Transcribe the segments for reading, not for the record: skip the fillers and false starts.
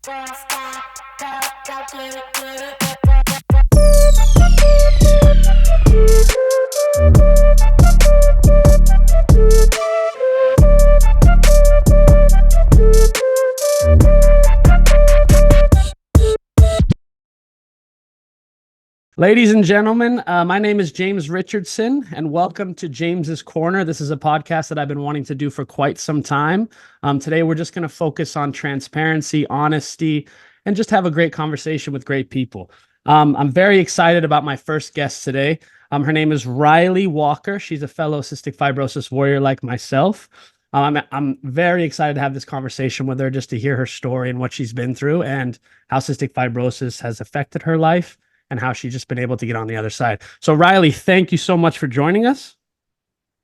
Don't stop, go get it, Ladies and gentlemen, my name is James Richardson, and welcome to James's Corner. This is a podcast that I've been wanting to do for quite some time. Today, we're just going to focus on transparency, honesty, and just have a great conversation with great people. I'm very excited about my first guest today. Her name is Rylee Walker. She's a fellow cystic fibrosis warrior like myself. I'm very excited to have this conversation with her just to hear her story and what she's been through and how cystic fibrosis has affected her life and how she's just been able to get on the other side. So Rylee, thank you so much for joining us.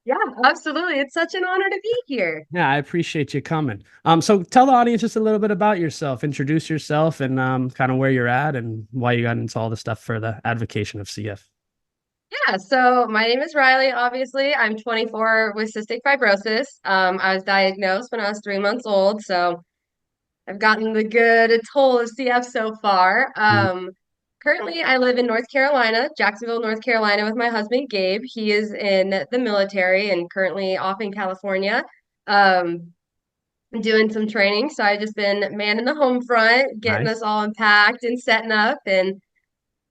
Yeah, absolutely. It's such an honor to be here. Yeah, I appreciate you coming. So tell the audience just a little bit about yourself, introduce yourself and kind of where you're at and why you got into all the stuff for the advocacy of CF. Yeah, so my name is Rylee. Obviously, I'm 24 with cystic fibrosis. I was diagnosed when I was 3 months old, so I've gotten the good toll of CF so far. Mm. Currently, I live in North Carolina, Jacksonville, North Carolina, with my husband Gabe. He is in the military and currently off in California. Um, doing some training. So I've just been manning the home front, getting us Nice. all unpacked and setting up and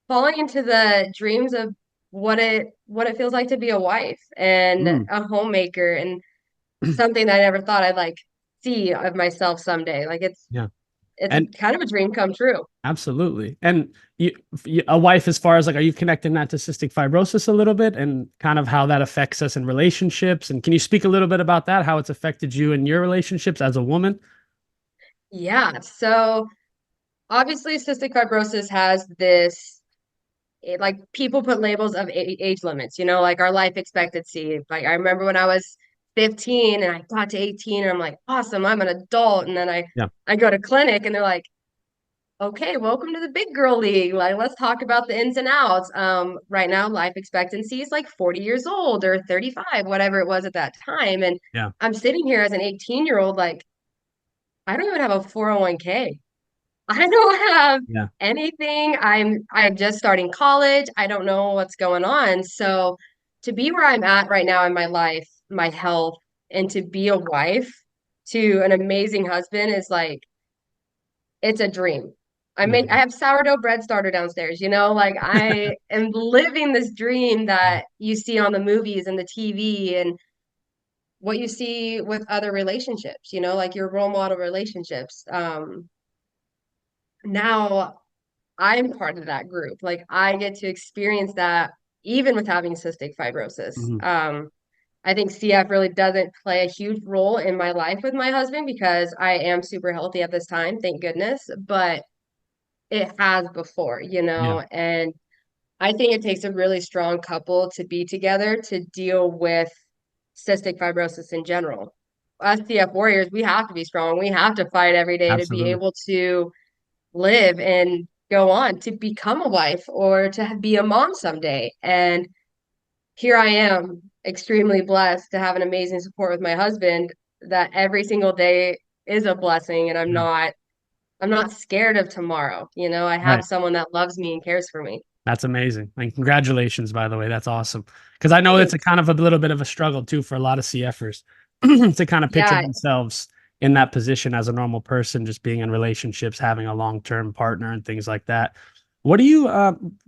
falling into the dreams of what it feels like to be a wife and Mm. a homemaker and something that I never thought I'd like see of myself someday. Like Yeah. it's And kind of a dream come true. absolutely. And a wife, as far as like, are you connecting that to cystic fibrosis a little bit and kind of how that affects us in relationships? And can you speak a little bit about that, how it's affected you in your relationships as a woman? Yeah. So obviously cystic fibrosis has this like people put labels of age limits, like our life expectancy. Like I remember when I was 15 and I got to 18 and I'm like, awesome, I'm an adult. And then I Yeah. I go to clinic and they're like, okay, welcome to the big girl league. Like, let's talk about the ins and outs. Right now, life expectancy is like 40 years old or 35, whatever it was at that time. And Yeah. I'm sitting here as an 18-year-old, like, I don't even have a 401k. I don't have Yeah. anything. I'm just starting college. I don't know what's going on. So to be where I'm at right now in my life, my health, and to be a wife to an amazing husband is like it's a dream. I Mhm. have sourdough bread starter downstairs, like I am living this dream that you see on the movies and the TV and what you see with other relationships, like your role model relationships. Now I'm part of that group. Like I get to experience that even with having cystic fibrosis. Mhm. I think CF really doesn't play a huge role in my life with my husband because I am super healthy at this time, thank goodness. But it has before, Yeah. and I think it takes a really strong couple to be together to deal with cystic fibrosis in general. Us CF warriors, we have to be strong. We have to fight every day to be Absolutely. able to live and go on to become a wife or to be a mom someday. And here I am, extremely blessed to have an amazing support with my husband that every single day is a blessing and I'm Yeah. not I'm not scared of tomorrow. I have Right. someone that loves me and cares for me. That's amazing. And congratulations, by the way. That's awesome. Because I know it's a Thanks. kind of a little bit of a struggle too for a lot of CFers to kind of picture Yeah. themselves in that position as a normal person, just being in relationships, having a long-term partner and things like that. What do you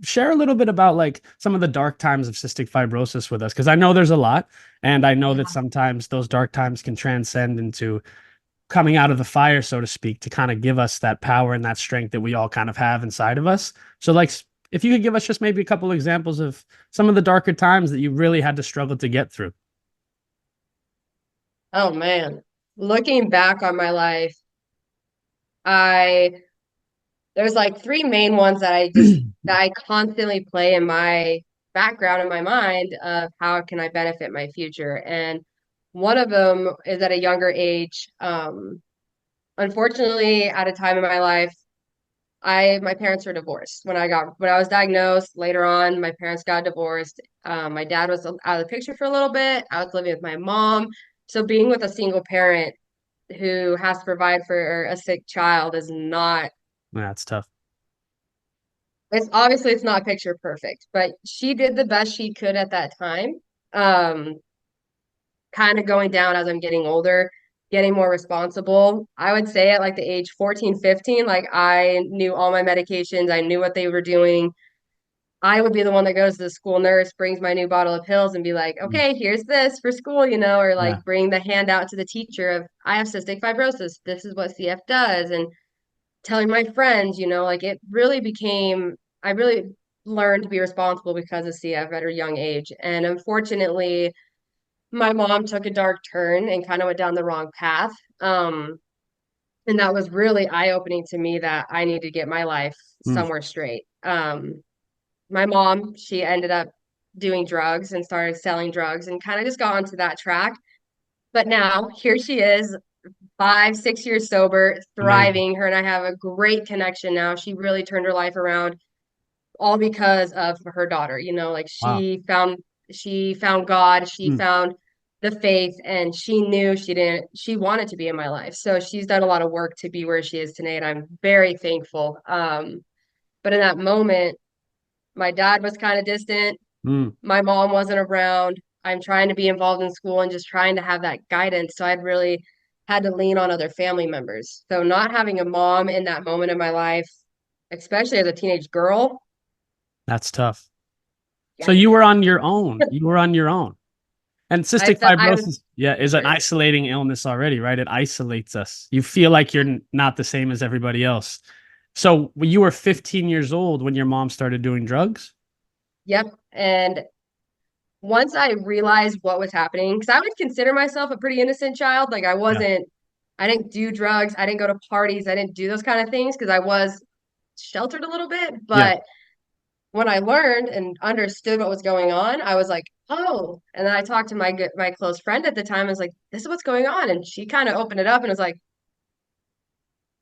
share a little bit about like some of the dark times of cystic fibrosis with us? Because I know there's a lot, and I know that Yeah. sometimes those dark times can transcend into coming out of the fire, so to speak, to kind of give us that power and that strength that we all kind of have inside of us. So, like, if you could give us just maybe a couple examples of some of the darker times that you really had to struggle to get through. Oh man. Looking back on my life, I there's like three main ones that I constantly play in my background in my mind of how can I benefit my future. And one of them is at a younger age. Unfortunately, at a time in my life, my parents were divorced when I was diagnosed. Later on, my parents got divorced. My dad was out of the picture for a little bit. I was living with my mom. So being with a single parent who has to provide for a sick child is not, That's tough. it's obviously it's not picture perfect, but she did the best she could at that time. Um, Kind of going down as I'm getting older, getting more responsible. I would say at like the age 14, 15, like I knew all my medications, I knew what they were doing. I would be the one that goes to the school nurse, brings my new bottle of pills and be like, Mm. okay, here's this for school, or Yeah. like bring the handout to the teacher of I have cystic fibrosis. This is what CF does. And telling my friends, like it really became, I really learned to be responsible because of CF at a young age. And unfortunately, my mom took a dark turn and kind of went down the wrong path. And that was really eye-opening to me that I need to get my life Mm. somewhere straight. My mom, she ended up doing drugs and started selling drugs and kind of just got onto that track. But now here she is, 5, 6 years sober, Amazing. thriving. Her and I have a great connection now. She really turned her life around all because of her daughter. Like Wow. she found God, she Mm. found the faith, and she knew she wanted to be in my life. So she's done a lot of work to be where she is today, and I'm very thankful. But in that moment, my dad was kind of distant. Mm. My mom wasn't around. I'm trying to be involved in school and just trying to have that guidance. So I'd really had to lean on other family members. So not having a mom in that moment of my life, especially as a teenage girl, That's tough. So you yikes. were on your own. You were on your own. And I cystic felt I was fibrosis, yeah, for is an sure. isolating illness already, right? It isolates us. You feel like you're not the same as everybody else. So when you were 15 years old when your mom started doing drugs? Yep. And once I realized what was happening, because I would consider myself a pretty innocent child. Like Yeah. I didn't do drugs, I didn't go to parties, I didn't do those kind of things because I was sheltered a little bit. Yeah. But when I learned and understood what was going on, I was like, oh. And then I talked to my close friend at the time. I was like, this is what's going on. And she kind of opened it up and was like,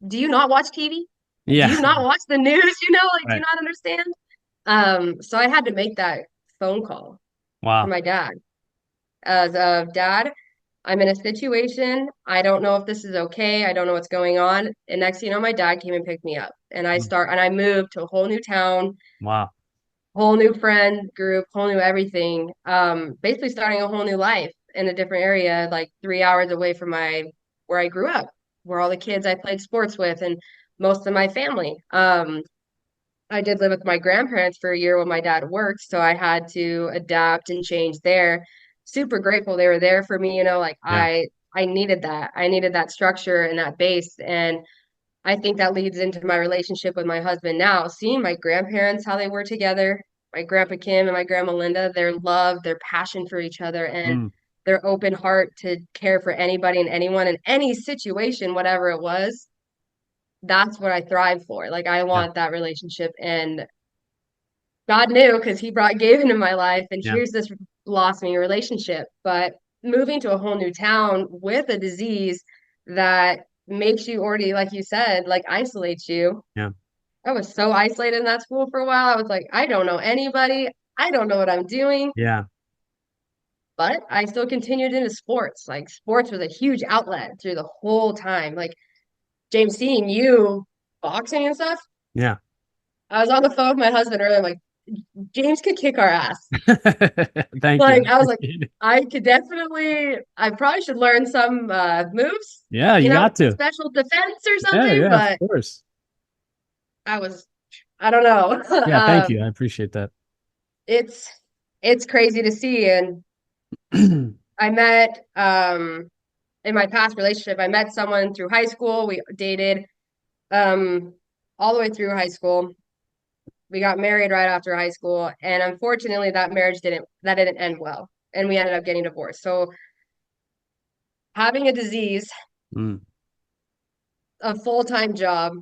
do you not watch TV? Do Yeah. you not watch the news? Like, do you Right. not understand? So I had to make that phone call for Wow. my dad. As of dad, I'm in a situation. I don't know if this is okay. I don't know what's going on. And next thing you know, my dad came and picked me up. Mm. And I moved to a whole new town, Wow. whole new friend group, whole new everything. Basically starting a whole new life in a different area, like 3 hours away from my where I grew up, where all the kids I played sports with and most of my family. I did live with my grandparents for a year when my dad worked, so I had to adapt and change there. Super grateful they were there for me, like Yeah. I needed that. I needed that structure and that base. And I think that leads into my relationship with my husband now. Seeing my grandparents, how they were together, my grandpa Kim and my grandma Linda, their love, their passion for each other, and Mm. their open heart to care for anybody and anyone in any situation, whatever it was. That's what I thrive for. Like I Yeah. want that relationship, and God knew because He brought Gabe into my life, and Yeah. here's this blossoming relationship. But moving to a whole new town with a disease that makes you already, like you said, like isolates you. Yeah. I was so isolated in that school for a while. I was like, I don't know anybody. I don't know what I'm doing. Yeah. But I still continued into sports. Like sports was a huge outlet through the whole time. Like James, seeing you boxing and stuff. Yeah. I was on the phone with my husband earlier. I'm like, James could kick our ass. Thank you. Like I I was like, appreciate it. I could definitely, I probably should learn some moves, Yeah, you got to. special defense or Yeah, something. yeah, of But course. I was, I don't know. Yeah, thank you. I appreciate that. It's it's crazy to see. And I met in my past relationship, I met someone through high school. We dated um all the way through high school. We got married right after high school, and unfortunately that didn't end well. And we ended up getting divorced. So having a disease, Mm. a full-time job,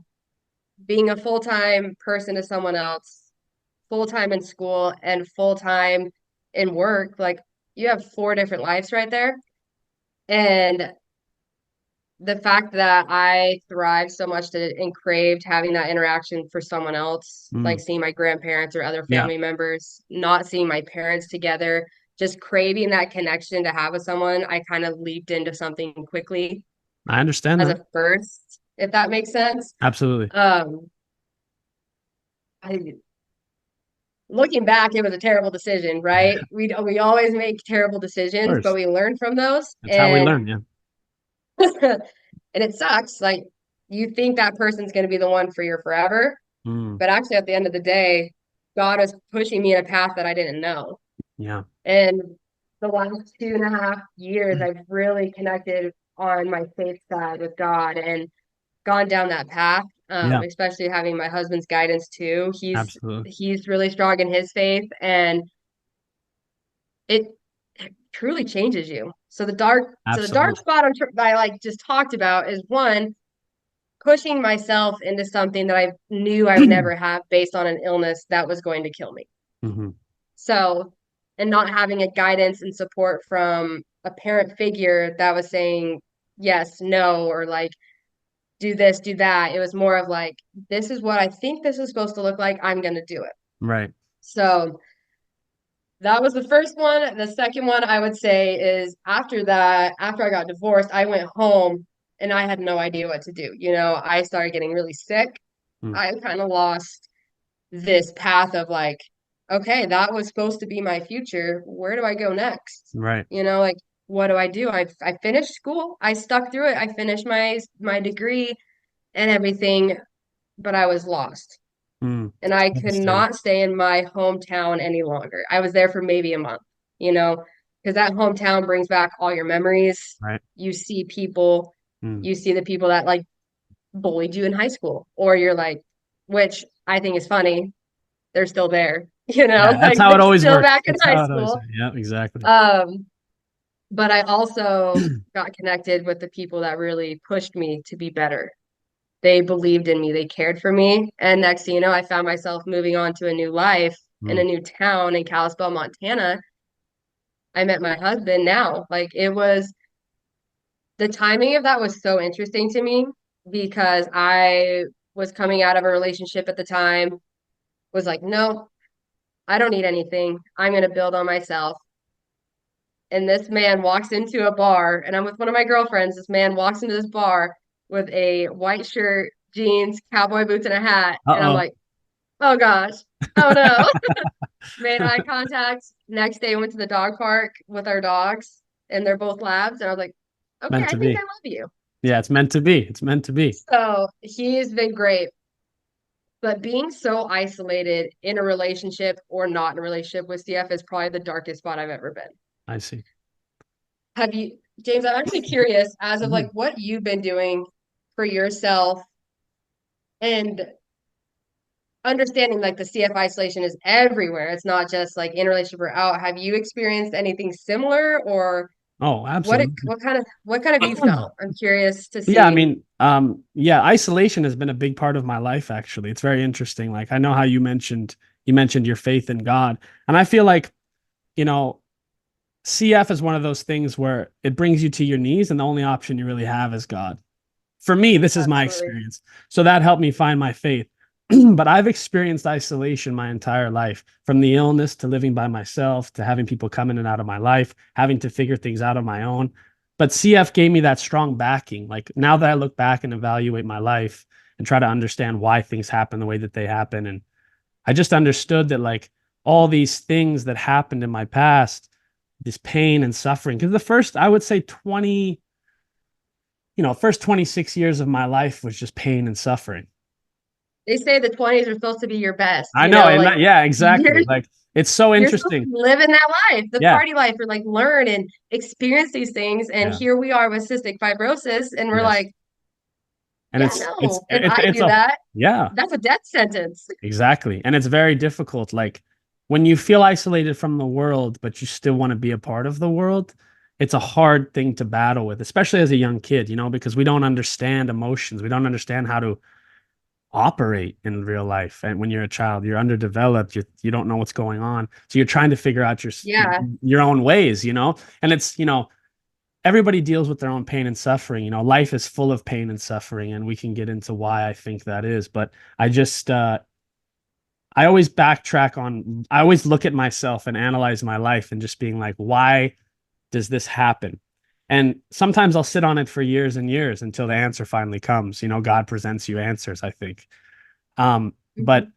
being a full-time person to someone else, full-time in school and full-time in work, like you have four different lives right there. And the fact that I thrived so much to and craved having that interaction for someone else, like Mm. seeing my grandparents or other Yeah. family members, not seeing my parents together, just craving that connection to have with someone, I kind of leaped into something quickly. I understand as that. a first, if that makes sense. Absolutely. I looking back, it was a terrible decision, right? We always make terrible Of decisions, but course. we learn from those, That's how we and learn. Yeah. and it sucks. Like you think that person's going to be the one for your forever, Mm, but actually, at the end of the day, God was pushing me in a path that I didn't know. yeah. And the last 2.5 years, I've really connected on my faith side with God and gone down that path. Yeah. Especially having my husband's guidance too. He's Absolutely. he's really strong in his faith, and it truly changes you. So the dark Absolutely. spot I like just talked about is one pushing myself into something that I knew I would never have based on an illness that was going to kill me. Hmm. So, and not having a guidance and support from a parent figure that was saying yes, no, or like do this, do that. It was more of like, this is what I think this is supposed to look like. I'm going to do it. Right. So that was the first one. The second one I would say is after that, after I got divorced, I went home and I had no idea what to do. I started getting really sick. Mm, I kind of lost this path of like, okay, that was supposed to be my future. Where do I go next? right. Like what do I do? I finished school. I stuck through it. I finished my degree and everything, but I was lost. Mm, And I could devastating. not stay in my hometown any longer. I was there for maybe a month, you know, because that hometown brings back all your memories. Right. You see people, Mm. you see the people that like bullied you in high school, or you're like, which I think is funny, they're still there, Yeah. That's like how it they're always still works. back in That's high how it always. school. Yeah. Exactly. Um, but I also got connected with the people that really pushed me to be better. They believed in me, they cared for me. And next thing you know, I found myself moving on to a new life in Mm, a new town in Kalispell, Montana. I met my husband now. Like it was the timing of that was so interesting to me because I was coming out of a relationship at the time, was like, no, I don't need anything. I'm going to build on myself. And this man walks into a bar, and I'm with one of my girlfriends. This man walks into this bar with a white shirt, jeans, cowboy boots, and a hat. And I'm uh-oh. like, oh gosh, oh no. Made eye contact. Next day, went to the dog park with our dogs, and they're both labs. And I was like, okay, Meant I to think I be. love you. Yeah. It's meant to be. It's meant to be. So he's been great. But being so isolated in a relationship or not in a relationship with CF is probably the darkest spot I've ever been. I see. Have you, James, I'm actually curious as of Mhm. like what you've been doing for yourself and understanding like the CF isolation is everywhere. It's not just like in relationship or out. Have you experienced anything similar or Oh, what absolutely. what kind of you felt? I'm curious to Yeah, I see. mean, yeah, isolation has been a big part of my life, actually. It's very interesting. Like I know how you mentioned your faith in God. And I feel like, you know, CF is one of those things where it brings you to your knees and the only option you really have is God. For me, this is my Absolutely. experience. So that helped me find my faith. But I've experienced isolation my entire life, from the illness to living by myself to having people come in and out of my life, having to figure things out on my own. But CF gave me that strong backing. Like now that I look back and evaluate my life and try to understand why things happen the way that they happen, and I just understood that like all these things that happened in my past, this pain and suffering, because the first, I would say 20, first 26 years of my life was just pain and suffering. They say the 20s are supposed to be your best, I know. And like yeah, you're exactly. Like it's so you're supposed interesting. to live in that life, the Yeah. party life, or like learn and experience these things. And Yeah. here we are with cystic fibrosis, and we're Yes. like, And yeah, it's, it's, no, if it's, I it's do a, that, yeah, that's a death sentence. exactly. And it's very difficult. Like when you feel isolated from the world, but you still want to be a part of the world, it's a hard thing to battle with, especially as a young kid, because we don't understand emotions. We don't understand how to operate in real life. And when you're a child, you're underdeveloped, you don't know what's going on. So you're trying to figure out Yeah, your own ways, and it's, everybody deals with their own pain and suffering. Life is full of pain and suffering, and we can get into why I think that is. But I always I always look at myself and analyze my life and just being like, why does this happen? And sometimes I'll sit on it for years and years until the answer finally comes. God presents you answers, I think. But Mhm.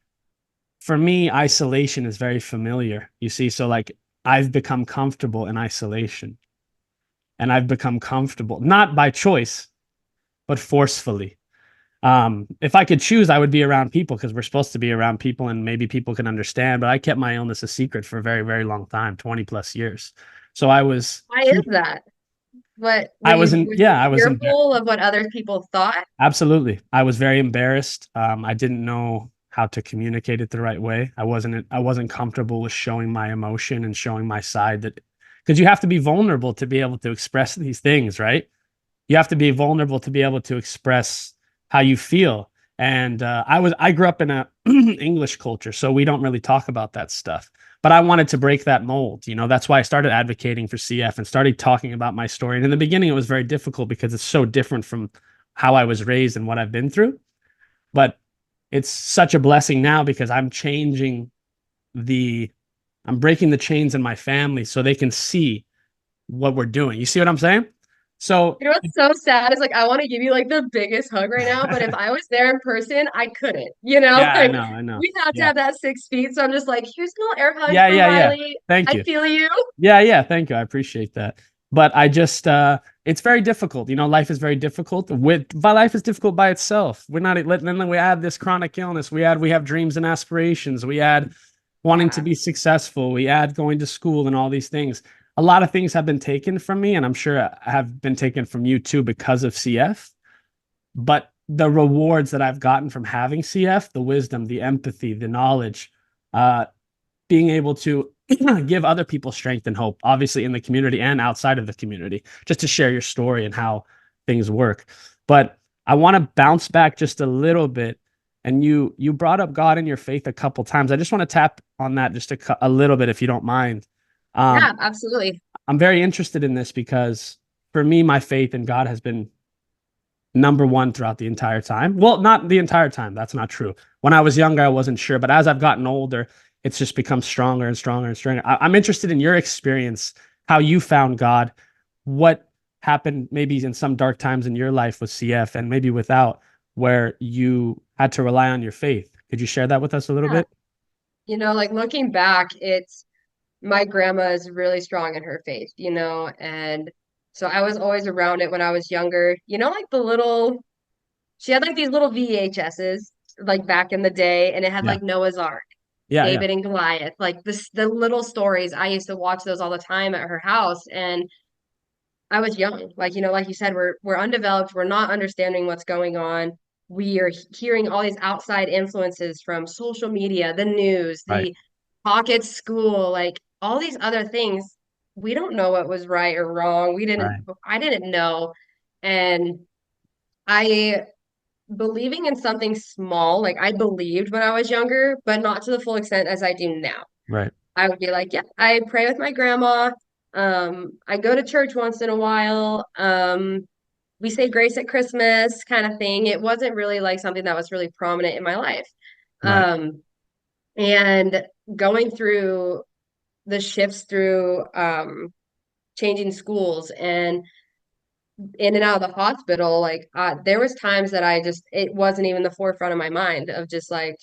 for me, isolation is very familiar. You see, so like I've become comfortable in isolation, and I've become comfortable not by choice, but forcefully. If I could choose, I would be around people because we're supposed to be around people and maybe people can understand. But I kept my illness a secret for a very, very long time, 20 plus years. So I was Why is that? What I was in, were you yeah, I was in, fearful of what other people thought? absolutely. I was very embarrassed. I didn't know how to communicate it the right way. I wasn't comfortable with showing my emotion and showing my side, that because you have to be vulnerable to be able to express these things, right? You have to be vulnerable to be able to express how you feel. And I grew up in a English culture, so we don't really talk about that stuff. But I wanted to break that mold. That's why I started advocating for CF and started talking about my story. And in the beginning, it was very difficult because it's so different from how I was raised and what I've been through. But it's such a blessing now because the, I'm breaking the chains in my family so they can see what we're doing. You see what I'm saying? So, You know what's so sad is like I want to give you like the biggest hug right now, but if I was there in person, I couldn't. yeah, I Like know, I know. we have to Yeah. have that 6 feet. So I'm just like, here's a little air hug Yeah, from yeah, yeah. Rylee. Thank I you. feel you. Yeah, yeah, thank you. I appreciate that. But I just it's very difficult. Life is very difficult. But life is difficult by itself. We're not then we add this chronic illness. We have dreams and aspirations. We add wanting to Yeah. be successful. We add going to school and all these things. A lot of things have been taken from me, and I'm sure have been taken from you too because of CF. But the rewards that I've gotten from having CF, the wisdom, the empathy, the knowledge, uh, being able to give other people strength and hope, obviously in the community and outside of the community, just to share your story and how things work. But I want to bounce back just a little bit. And you brought up God and your faith a couple times. I just want to tap on that just a little bit, if you don't mind. Um, Yeah, absolutely. I'm very interested in this because for me, my faith in God has been number one throughout the entire time. Well, not the entire time. That's not true. When I was younger, I wasn't sure. But as I've gotten older, it's just become stronger and stronger and stronger. I'm interested in your experience, how you found God, what happened maybe in some dark times in your life with CF and maybe without, where you had to rely on your faith. Could you share that with us a little Yeah. bit? Like looking back, it's my grandma is really strong in her faith, and so I was always around it when I was younger. Like she had like these little VHSs like back in the day, and it had Yeah. like Noah's Ark, Yeah. Yeah. David and Goliath, like the little stories. I used to watch those all the time at her house, and I was young. Like you said, we're undeveloped. We're not understanding what's going on. We are hearing all these outside influences from social media, the news, Right. the pocket school, like all these other things. We don't know what was right or wrong. Right. I didn't know. And I believing in something small, like I believed when I was younger, but not to the full extent as I do now. Right. I would be like, yeah, I pray with my grandma. I go to church once in a while. We say grace at Christmas kind of thing. It wasn't really like something that was really prominent in my life. Right. Um, and going through the shifts through changing schools and in and out of the hospital, like there was times that it wasn't even the forefront of my mind of just like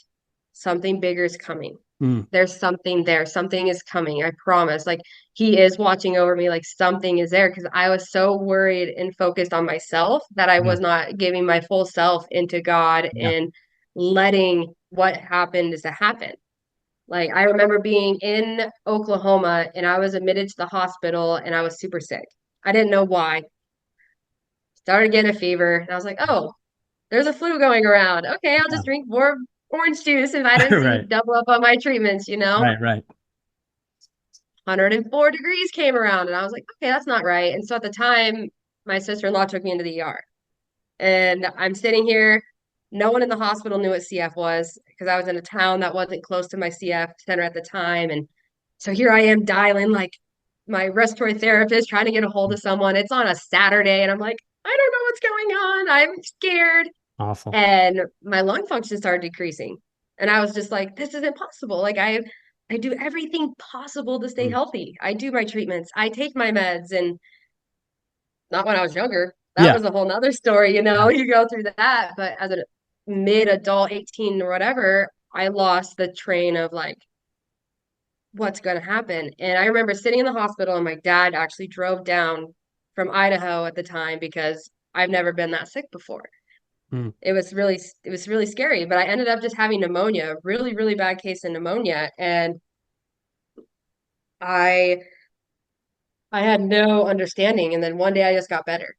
something bigger is coming. Mm. There's something there. Something is coming. I promise. Like he is watching over me. Like something is there because I was so worried and focused on myself that I Yeah. was not giving my full self into God Yeah. and letting what happened is to happen. Like I remember being in Oklahoma and I was admitted to the hospital and I was super sick. I didn't know why. Started getting a fever and I was like, oh, there's a flu going around. Okay, I'll Yeah. just drink more orange juice and vitamin C, Right. double up on my treatments. Right. Right. 104 degrees came around and I was like, okay, that's not right. And so at the time, my sister-in-law took me into the ER. And I'm sitting here. No one in the hospital knew what CF was because I was in a town that wasn't close to my CF center at the time. And so here I am dialing like my respiratory therapist, trying to get a hold of someone. It's on a Saturday, and I'm like, I don't know what's going on. I'm scared. Awful. And my lung function started decreasing. And I was just like, this is impossible. Like I do everything possible to stay Mm. healthy. I do my treatments, I take my meds, and not when I was younger. That Yeah. was a whole nother story, you know, you go through that. But as a mid-adult, 18 or whatever, I lost the train of like, what's going to happen. And I remember sitting in the hospital, and my dad actually drove down from Idaho at the time because I've never been that sick before. Mm. It was really scary, but I ended up just having pneumonia, a really, really bad case of pneumonia. And I I had no understanding. And then one day I just got better.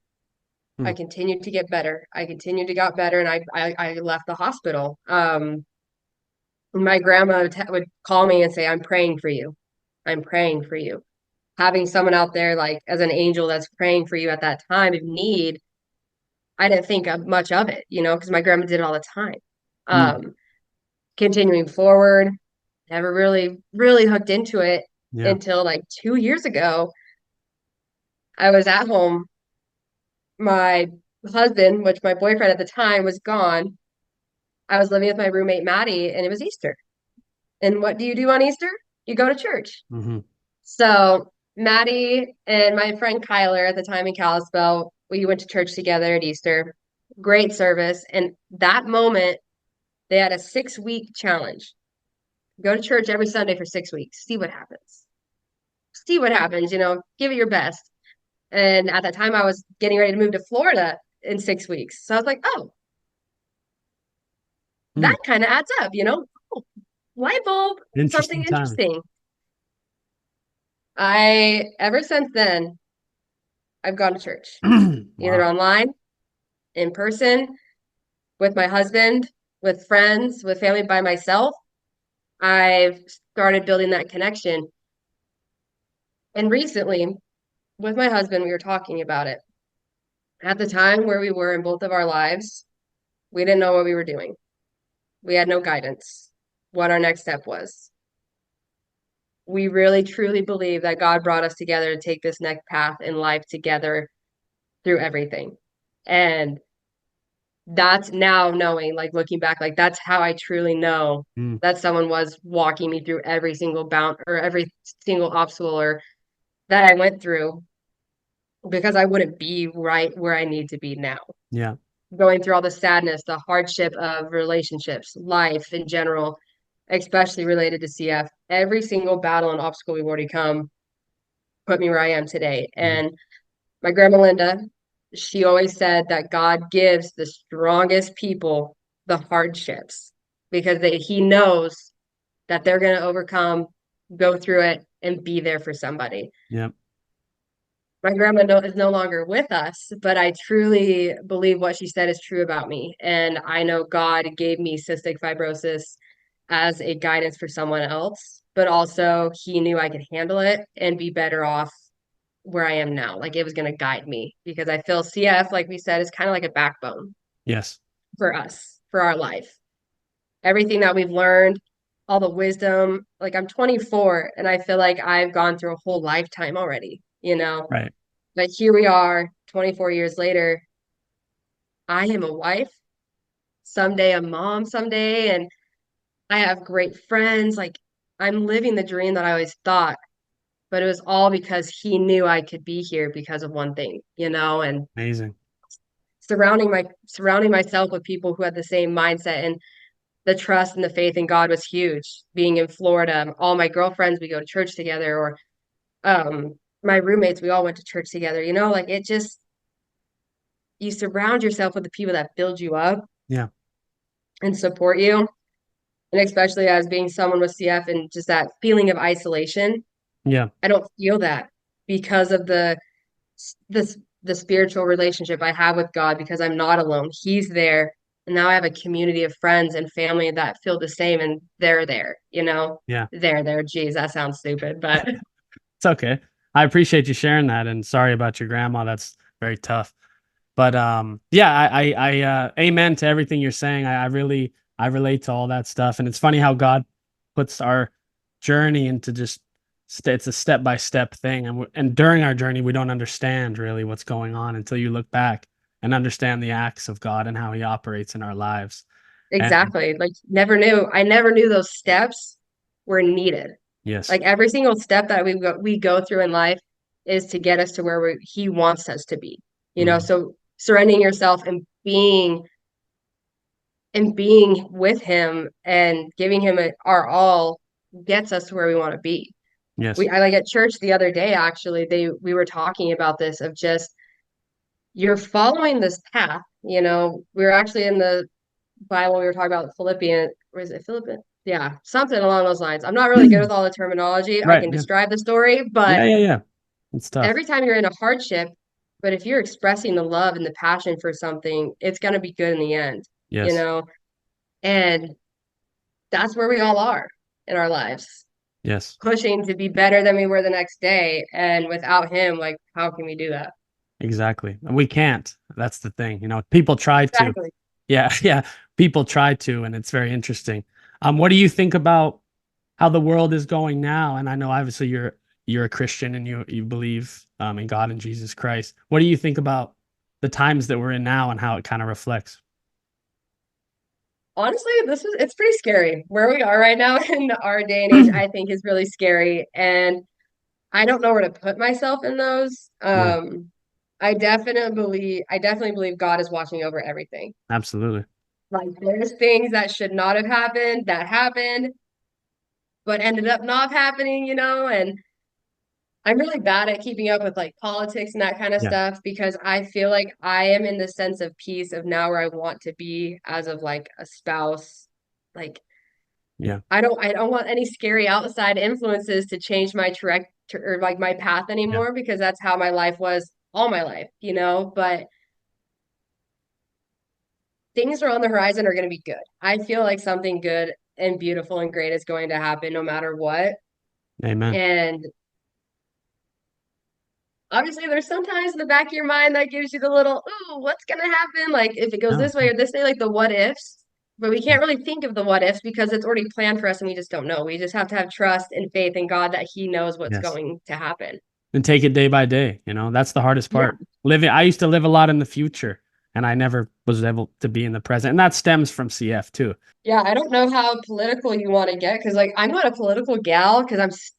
I Mm. continued to get better. I continued to get better, and I left the hospital. My grandma would call me and say, "I'm praying for you. I'm praying for you." Having someone out there like as an angel that's praying for you at that time of need, I didn't think of much of it, you know, because my grandma did it all the time. Mm. Um, Continuing forward, never really, really hooked into it Yeah. until like 2 years ago. I was at home. My husband, which my boyfriend at the time, was gone. I was living with my roommate Maddie, and it was Easter. And what do you do on Easter? You go to church. Hmm. So Maddie and my friend Kyler at the time in Kalispell, we went to church together at Easter. Great service. And that moment, they had a 6 week challenge. Go to church every Sunday for 6 weeks. See what happens. See what happens, you know, give it your best. And at that time, I was getting ready to move to Florida in 6 weeks. So I was like, oh, Mm. that kind of adds up, you know? Oh, light bulb, something Interesting timing. interesting. Ever since then, I've gone to church, either Wow. online, in person, with my husband, with friends, with family, by myself. I've started building that connection. And recently, with my husband, we were talking about it. At the time where we were in both of our lives, we didn't know what we were doing. We had no guidance, what our next step was. We really truly believe that God brought us together to take this next path in life together through everything. And that's now knowing, like looking back, like that's how I truly know Mm. that someone was walking me through every single bound or every single obstacle or that I went through, because I wouldn't be right where I need to be now. Yeah. Going through all the sadness, the hardship of relationships, life in general, especially related to CF, every single battle and obstacle we've already come put me where I am today. Mhm. And my grandma Linda, she always said that God gives the strongest people the hardships because he knows that they're going to overcome, go through it, and be there for somebody. Yeah. My grandma is no longer with us, but I truly believe what she said is true about me. And I know God gave me cystic fibrosis as a guidance for someone else, but also he knew I could handle it and be better off where I am now. Like it was going to guide me because I feel CF, like we said, is kind of like a backbone Yes. for us, for our life. Everything that we've learned, all the wisdom. Like I'm 24 and I feel like I've gone through a whole lifetime already, you know? Right. But here we are, 24 years later. I am a wife, someday a mom, someday, and I have great friends. Like I'm living the dream that I always thought, but it was all because he knew I could be here because of one thing, you know, and Amazing. surrounding myself with people who had the same mindset, and the trust and the faith in God was huge. Being in Florida, all my girlfriends, we go to church together, or my roommates, we all went to church together, you know, like it just, you surround yourself with the people that build you up Yeah. and support you. And especially as being someone with CF and just that feeling of isolation, Yeah. I don't feel that because of the spiritual relationship I have with God, because I'm not alone. He's there. And now I have a community of friends and family that feel the same, and they're there, you know? Yeah. They're there. Geez, that sounds stupid, but It's okay. I appreciate you sharing that, and sorry about your grandma. That's very tough. But yeah, amen to everything you're saying. I really I relate to all that stuff, and it's funny how God puts our journey into just it's a step by step thing, and during our journey we don't understand really what's going on until you look back and understand the acts of God and how He operates in our lives. And exactly. Like I never knew those steps were needed. yes, Like every single step that we go through in life is to get us to where he wants us to be. You know, Mm. so surrendering yourself and being with him and giving him our all gets us to where we want to be. Yes. I like at church the other day, actually, we were talking about this of just you're following this path. You know, we were actually in the Bible, we were talking about Philippians, or is it Philippians? Yeah, something along those lines. I'm not really good with all the terminology. I Right. can Yeah. describe the story, Yeah. but Yeah. Yeah. It's tough. every time you're in a hardship, but if you're expressing the love and the passion for something, it's going to be good in the end, you Yes. know? And that's where we all are in our lives, Yes. pushing to be better than we were the next day. And without him, like, how can we do that? Exactly. And we can't. That's the thing. You know, people try to. Exactly. Yeah. Yeah. People try to, and it's very interesting. What do you think about how the world is going now? And I know obviously you're a Christian and you believe in God and Jesus Christ. What do you think about the times that we're in now and how it kind of reflects? Honestly, it's pretty scary. Where we are right now in our day and age, I think is really scary. And I don't know where to put myself in those. Yeah, I definitely believe God is watching over everything. absolutely. Like there's things that should not have happened that happened, but ended up not happening, you know, and I'm really bad at keeping up with like politics and that kind of Yeah, stuff because I feel like I am in the sense of peace of now where I want to be as of like a spouse. Like yeah, I don't want any scary outside influences to change my direct or like my path yeah, anymore because that's how my life was all my life, you know, but things are on the horizon are going to be good. I feel like something good and beautiful and great is going to happen no matter what. amen. And obviously, there's sometimes in the back of your mind that gives you the little, ooh, what's going to happen? Like if it goes No, this way or this way, like the what ifs. But we yeah, can't really think of the what ifs because it's already planned for us and we just don't know. We just have to have trust and faith in God that He knows what's yes. going to happen. And take it day by day. You know, that's the hardest Yeah. part. I used to live a lot in the future, and I never was able to be in the present, and that stems from CF too. Yeah. I don't know how political you want to get because, like, I'm not a political gal because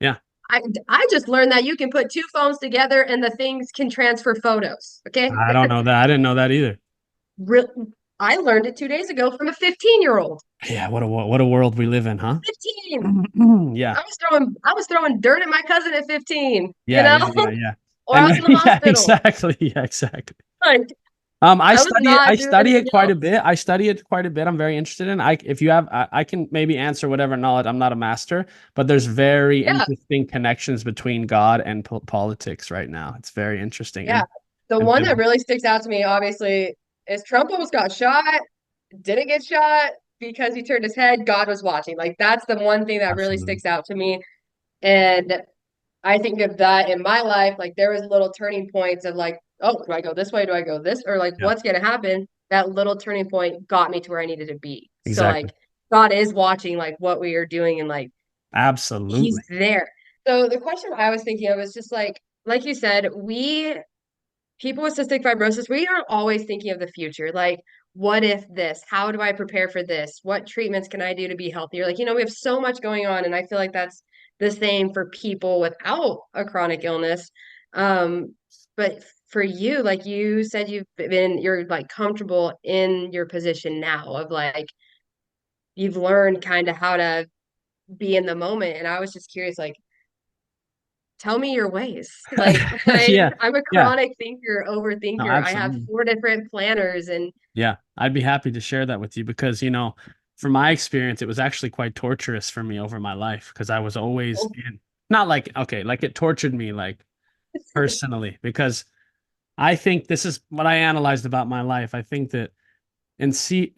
Yeah, I just learned that you can put two phones together and the things can transfer photos. Okay. I don't know that. I didn't know that either. Real, I learned it 2 days ago from a 15-year-old. Yeah, what a world we live in, huh? 15. Yeah, I was throwing dirt at my cousin at 15, you yeah, know? yeah, yeah, yeah. Or I And was in the yeah, hospital. exactly. Yeah, exactly. Like I was I not doing study it anything quite a else. bit. I study it quite a bit. I'm very interested in. If you have, I can maybe answer whatever knowledge. I'm not a master, but there's very Yeah, interesting connections between God and politics right now. It's very interesting yeah. The and one that really sticks out to me, obviously, is Trump almost got shot, didn't get shot because he turned his head. God was watching. Like that's the one thing that really absolutely. sticks out to me. And I think of that in my life. Like there was little turning points of like, oh, do I go this way? Do I go this? Or like, Yeah, what's gonna happen? That little turning point got me to where I needed to be. So exactly. like God is watching like what we are doing and like he's Absolutely. there. So the question I was thinking of is just like you said, we people with cystic fibrosis, we aren't always thinking of the future. Like, what if this? How do I prepare for this? What treatments can I do to be healthier? Like, you know, we have so much going on, and I feel like that's the same for people without a chronic illness. But for you, like you said, you're like comfortable in your position now of like you've learned kind of how to be in the moment. And I was just curious, like, tell me your ways. Like Yeah, I'm a yeah. chronic thinker, No, overthinker. I have absolutely. 4 different planners and Yeah, I'd be happy to share that with you because, from my experience, it was actually quite torturous for me over my life because I was always oh, in, not like, okay, like it tortured me like personally because I think this is what I analyzed about my life. I think that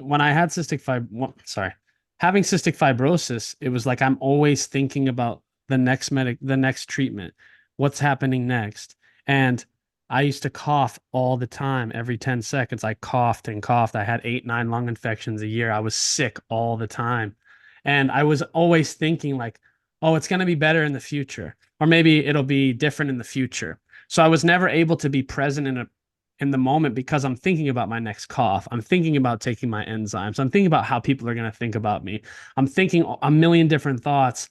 when I had having cystic fibrosis, it was like I'm always thinking about the next treatment, what's happening next. And I used to cough all the time. Every 10 seconds, I coughed and coughed. I had 8, 9 lung infections a year. I was sick all the time. And I was always thinking like, oh, it's going to be better in the future, or maybe it'll be different in the future. So I was never able to be present in the moment because I'm thinking about my next cough. I'm thinking about taking my enzymes. I'm thinking about how people are going to think about me. I'm thinking a million different thoughts.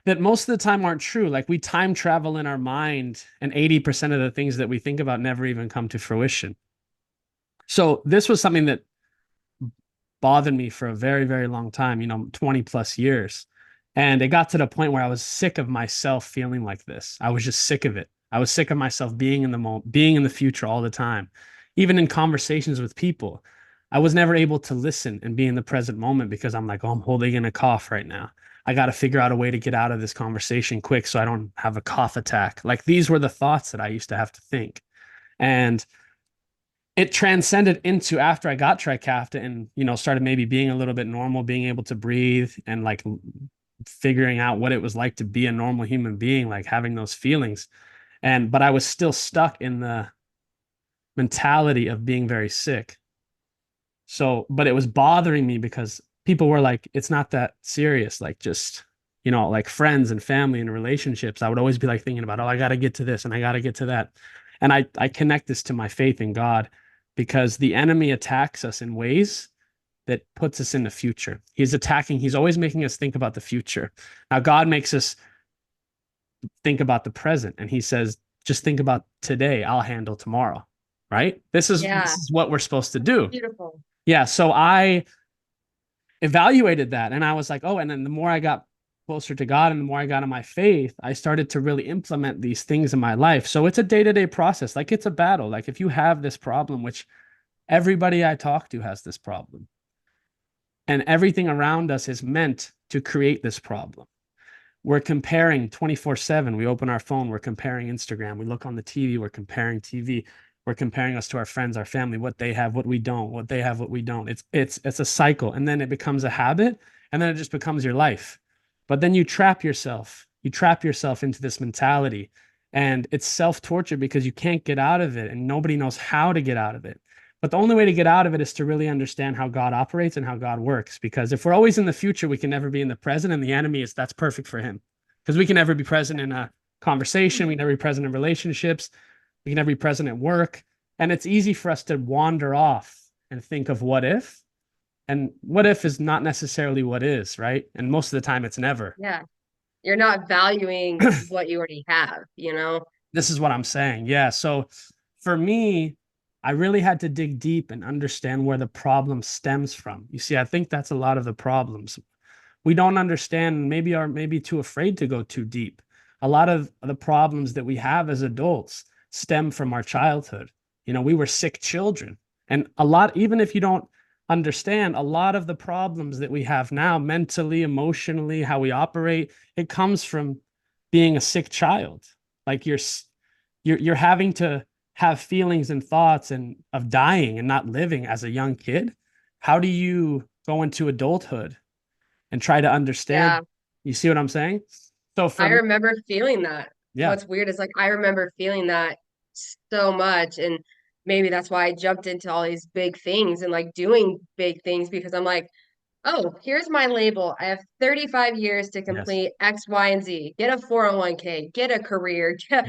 that most of the time aren't true. Like we time travel in our mind, and 80% of the things that we think about never even come to fruition. So this was something that bothered me for a very, very long time, 20 plus years. And it got to the point where I was sick of myself feeling like this. I was just sick of it. I was sick of myself being in the moment, being in the future all the time. Even in conversations with people, I was never able to listen and be in the present moment because I'm like, oh, I'm holding in a cough right now. I got to figure out a way to get out of this conversation quick so I don't have a cough attack. Like these were the thoughts that I used to have to think. And it transcended into after I got Trikafta and, started maybe being a little bit normal, being able to breathe and like figuring out what it was like to be a normal human being, like having those feelings. But I was still stuck in the mentality of being very sick. So, but it was bothering me because people were like, it's not that serious. Like just, like friends and family and relationships. I would always be like thinking about, oh, I got to get to this and I got to get to that. And I connect this to my faith in God because the enemy attacks us in ways that puts us in the future. He's always making us think about the future. Now, God makes us think about the present and he says, just think about today. I'll handle tomorrow. Right? This is what we're supposed to do. Beautiful. Yeah. So I evaluated that and I was like, oh, and then the more I got closer to God and the more I got in my faith, I started to really implement these things in my life. So it's a day-to-day process. Like it's a battle. Like if you have this problem, which everybody I talk to has this problem, and everything around us is meant to create this problem. We're comparing 24/7. We open our phone, we're comparing Instagram. We look on the TV, we're comparing TV. We're comparing us to our friends, our family, what they have, what we don't, what they have, what we don't. It's a cycle. And then it becomes a habit, and then it just becomes your life. But then you trap yourself. You trap yourself into this mentality, and it's self-torture because you can't get out of it, and nobody knows how to get out of it. But the only way to get out of it is to really understand how God operates and how God works. Because if we're always in the future, we can never be in the present. And the enemy that's perfect for him. Because we can never be present in a conversation. We can never be present in relationships. We can never be present at work. And it's easy for us to wander off and think of what if. And what if is not necessarily what is, right? And most of the time it's never. Yeah. You're not valuing what you already have, This is what I'm saying. Yeah. So for me, I really had to dig deep and understand where the problem stems from. You see, I think that's a lot of the problems. We don't understand, maybe are maybe too afraid to go too deep. A lot of the problems that we have as adults stem from our childhood. We were sick children. And a lot, even if you don't understand, a lot of the problems that we have now, mentally, emotionally, how we operate, it comes from being a sick child. Like you're having to have feelings and thoughts and of dying and not living as a young kid. How do you go into adulthood and try to understand? Yeah. You see what I'm saying? So I remember feeling that. yeah, What's weird is like I remember feeling that so much, and maybe that's why I jumped into all these big things and like doing big things because I'm like, oh, here's my label. I have 35 years to yes, complete X, Y, and Z. Get a 401k, get a career, get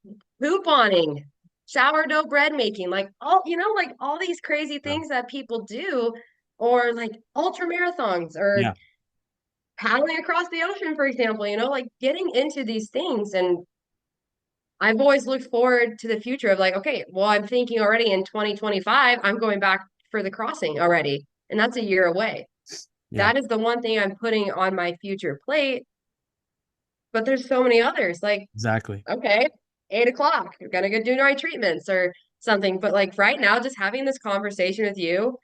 yeah, couponing, sourdough bread making, like like all these crazy yeah, things that people do, or like ultra marathons or yeah, paddling across the ocean, for example, like getting into these things. And I've always looked forward to the future of like, okay, well, I'm thinking already in 2025, I'm going back for the crossing already. And that's a year away. yeah, That is the one thing I'm putting on my future plate. But there's so many others. Like, exactly. okay, 8 o'clock, you're gonna go do my treatments or something. But like right now, just having this conversation with you,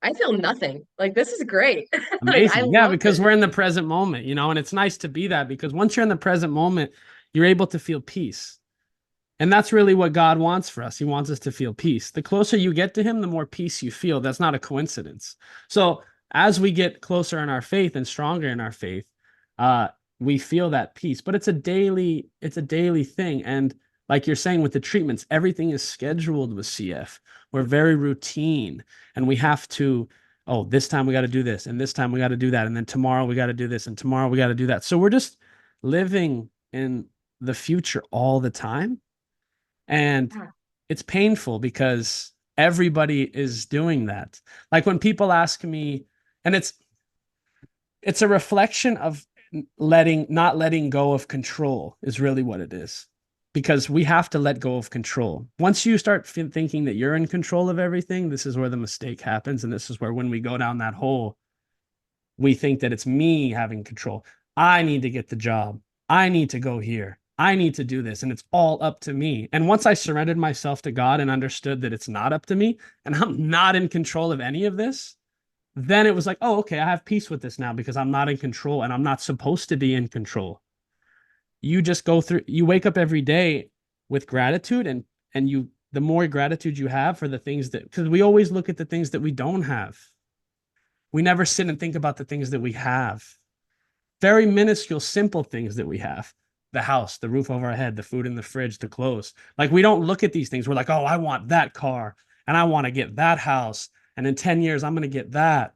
I feel nothing. Like this is great. Like I Amazing. Yeah, love because this. we're in the present moment, and it's nice to be that because once you're in the present moment, you're able to feel peace. And that's really what God wants for us. He wants us to feel peace. The closer you get to him, the more peace you feel. That's not a coincidence. So as we get closer in our faith and stronger in our faith, uh, we feel that peace. But it's a daily thing. And like you're saying with the treatments, everything is scheduled with CF. We're very routine and we have to, oh, this time we got to do this, and this time we got to do that, and then tomorrow we got to do this, and tomorrow we got to do that. So we're just living in the future all the time. And Yeah. it's painful because everybody is doing that. Like when people ask me, and it's a reflection of not letting go of control is really what it is. Because we have to let go of control. Once you start thinking that you're in control of everything, this is where the mistake happens. And this is where, when we go down that hole, we think that it's me having control. I need to get the job. I need to go here. I need to do this. And it's all up to me. And once I surrendered myself to God and understood that it's not up to me and I'm not in control of any of this, then it was like, oh, okay, I have peace with this now because I'm not in control and I'm not supposed to be in control. You just go through, you wake up every day with gratitude, and you, the more gratitude you have for the things that, because we always look at the things that we don't have. We never sit and think about the things that we have. Very minuscule, simple things that we have. The house, the roof over our head, the food in the fridge, the clothes. Like, we don't look at these things. We're like, oh, I want that car and I want to get that house. And in 10 years, I'm going to get that.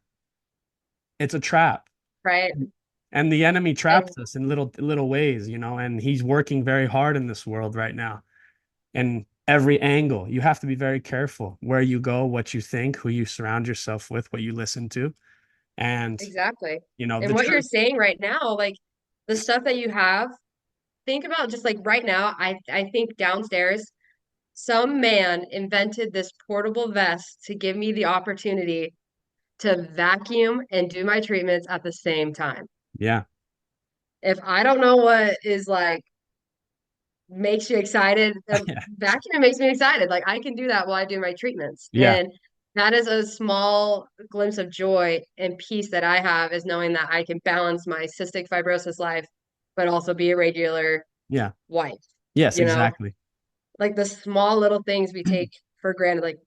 It's a trap. Right. And the enemy traps us in little ways, you know, and he's working very hard in this world right now. And every angle, you have to be very careful where you go, what you think, who you surround yourself with, what you listen to. And, Exactly. you know, And the what you're truth. saying right now, like the stuff that you have, think about just like right now, I think downstairs, some man invented this portable vest to give me the opportunity to vacuum and do my treatments at the same time. Yeah. If I don't know what is like makes you excited, Yeah. vacuuming makes me excited. Like I can do that while I do my treatments. Yeah. And that is a small glimpse of joy and peace that I have, is knowing that I can balance my cystic fibrosis life, but also be a regular Yeah. wife, Yes, you know? exactly. Like the small little things we take for granted. Like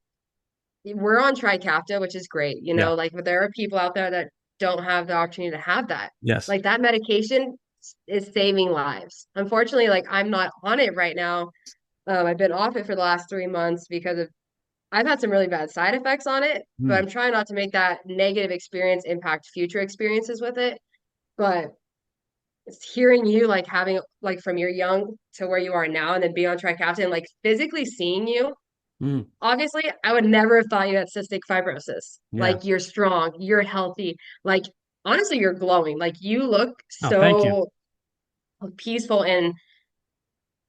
we're on Trikafta, which is great, you Yeah. know, like, but there are people out there that don't have the opportunity to have that. Yes. Like that medication is saving lives. Unfortunately, like I'm not on it right now. I've been off it for the last 3 months because of I've had some really bad side effects on it, but Mm. I'm trying not to make that negative experience impact future experiences with it. But it's hearing you like having like from your young to where you are now and then be on Trikafta and like physically seeing you. Mm. Obviously, I would never have thought you had cystic fibrosis. Yeah. Like you're strong, you're healthy. Like honestly, you're glowing. Like you look Oh, thank you. so peaceful, and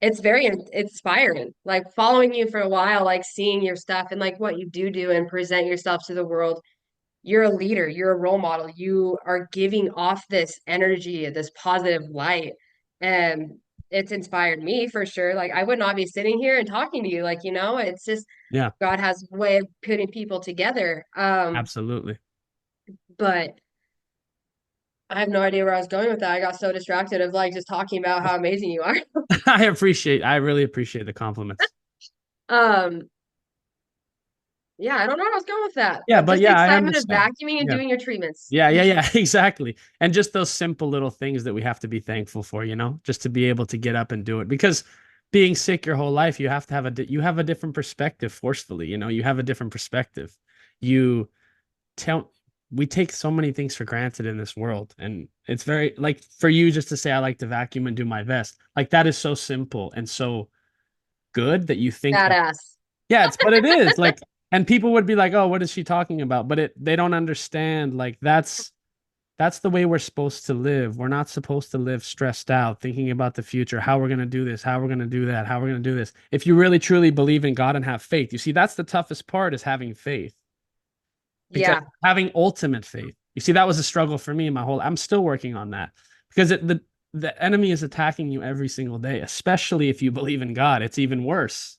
it's very inspiring. Like following you for a while, like seeing your stuff and like what you do and present yourself to the world. You're a leader, you're a role model. You are giving off this energy, this positive light. And it's inspired me for sure. Like I would not be sitting here and talking to you. Like, you know, it's just Yeah, God has a way of putting people together. absolutely. But I have no idea where I was going with that. I got so distracted of like just talking about how amazing you are. I really appreciate the compliments. Um, yeah, I don't know where I was going with that, Yeah, but but just the yeah, I excitement of understand. vacuuming and Yeah. doing your treatments. Yeah, exactly. And just those simple little things that we have to be thankful for, you know, just to be able to get up and do it. Because being sick your whole life, you have to have you have a different perspective forcefully, you know, you have a different perspective. You tell we take so many things for granted in this world. And it's very like for you just to say I like to vacuum and do my best. Like that is so simple and so good that you think that, Badass. yeah, but it is like, and people would be like, oh, what is she talking about? But they don't understand. Like that's the way we're supposed to live. We're not supposed to live stressed out, thinking about the future, how we're going to do this, how we're going to do that, how we're going to do this. If you really truly believe in God and have faith, you see, that's the toughest part, is having faith, because Yeah, having ultimate faith. You see, that was a struggle for me I'm still working on that, because the enemy is attacking you every single day, especially if you believe in God. It's even worse.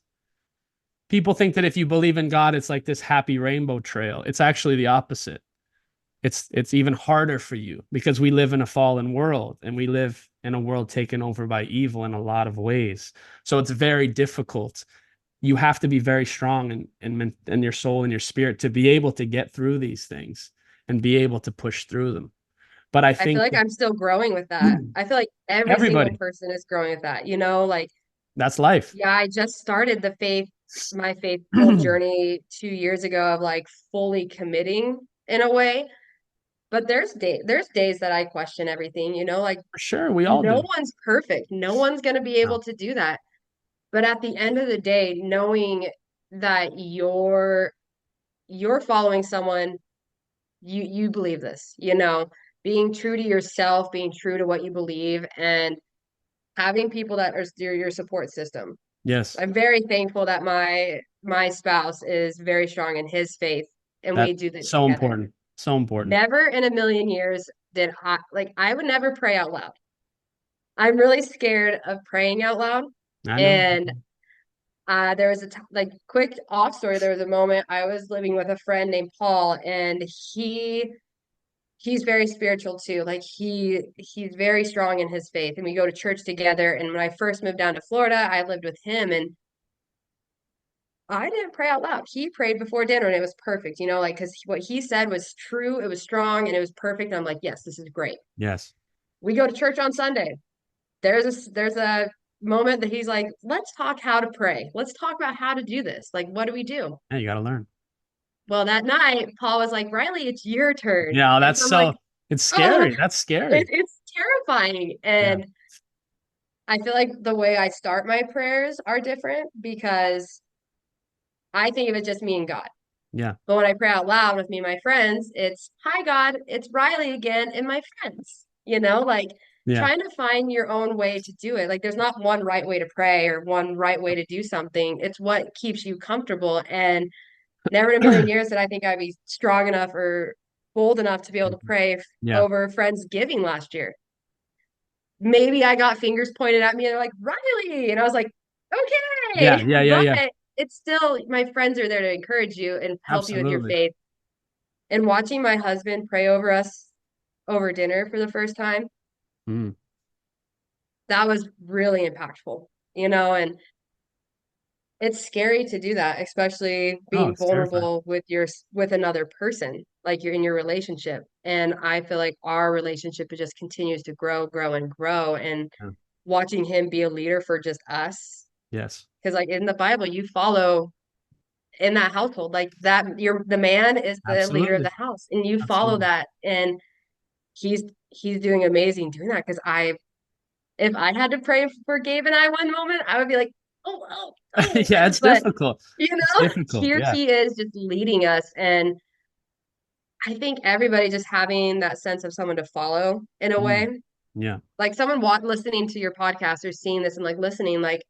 People think that if you believe in God, it's like this happy rainbow trail. It's actually the opposite. It's even harder for you, because we live in a fallen world, and we live in a world taken over by evil in a lot of ways. So it's very difficult. You have to be very strong in your soul and your spirit to be able to get through these things and be able to push through them. But I I feel think like I'm still growing with that. I feel like every single everybody, person is growing with that, you know, like, that's life. yeah, I just started my faithful journey 2 years ago of like fully committing in a way. But there's days that I question everything, you know, like For sure, we all no do. one's perfect. No one's going to be No, able to do that. But at the end of the day, knowing that you're following someone, you believe this, you know, being true to yourself, being true to what you believe, and having people that are your support system. Yes. I'm very thankful that my spouse is very strong in his faith and we That's do this so together. important. So important. Never in a million years did I would never pray out loud. I'm really scared of praying out loud. I know. And there was like quick off story. There was a moment I was living with a friend named Paul, and he's very spiritual too. Like he's very strong in his faith, and we go to church together. And when I first moved down to Florida, I lived with him, and I didn't pray out loud. He prayed before dinner, and it was perfect. You know, like because what he said was true, it was strong, and it was perfect. And I'm like, yes, this is great. Yes. We go to church on Sunday. There's a moment that he's like, let's talk how to pray. Let's talk about how to do this. Like, what do we do? Yeah, you got to learn. Well, that night, Paul was like, Rylee, it's your turn. Yeah, And that's so I'm like, so, it's oh, scary. That's scary. it's terrifying. Yeah. And I feel like the way I start my prayers are different because I think of it just me and God. Yeah. But when I pray out loud with me and my friends, it's, hi, God, it's Rylee again and my friends. You know, like Yeah. trying to find your own way to do it. Like there's not one right way to pray or one right way to do something. It's what keeps you comfortable. And never in a million years did I think I'd be strong enough or bold enough to be able to pray Yeah. over Friendsgiving last year. Maybe I got fingers pointed at me and they're like, Rylee. And I was like, Yeah. okay. Yeah. Yeah. But Yeah. it's still, my friends are there to encourage you and help you with your Absolutely. faith. And watching my husband pray over us over dinner for the first time, Mm. that was really impactful, you know, and it's scary to do that, especially Oh, being it's terrifying. vulnerable with another person, like you're in your relationship. And I feel like our relationship it just continues to grow and grow. And Yeah. watching him be a leader for just us, Yes. because like in the Bible, you follow in that household, like that you're the man is the leader of Absolutely. the house, and you follow Absolutely. that. And he's doing amazing doing that because if I had to pray for Gabe and I one moment, I would be like, oh. Yeah, it's But difficult. you It's know, difficult. here Yeah. he is just leading us. And I think everybody just having that sense of someone to follow in a Mm. way, Yeah. like someone listening to your podcast or seeing this and like listening, like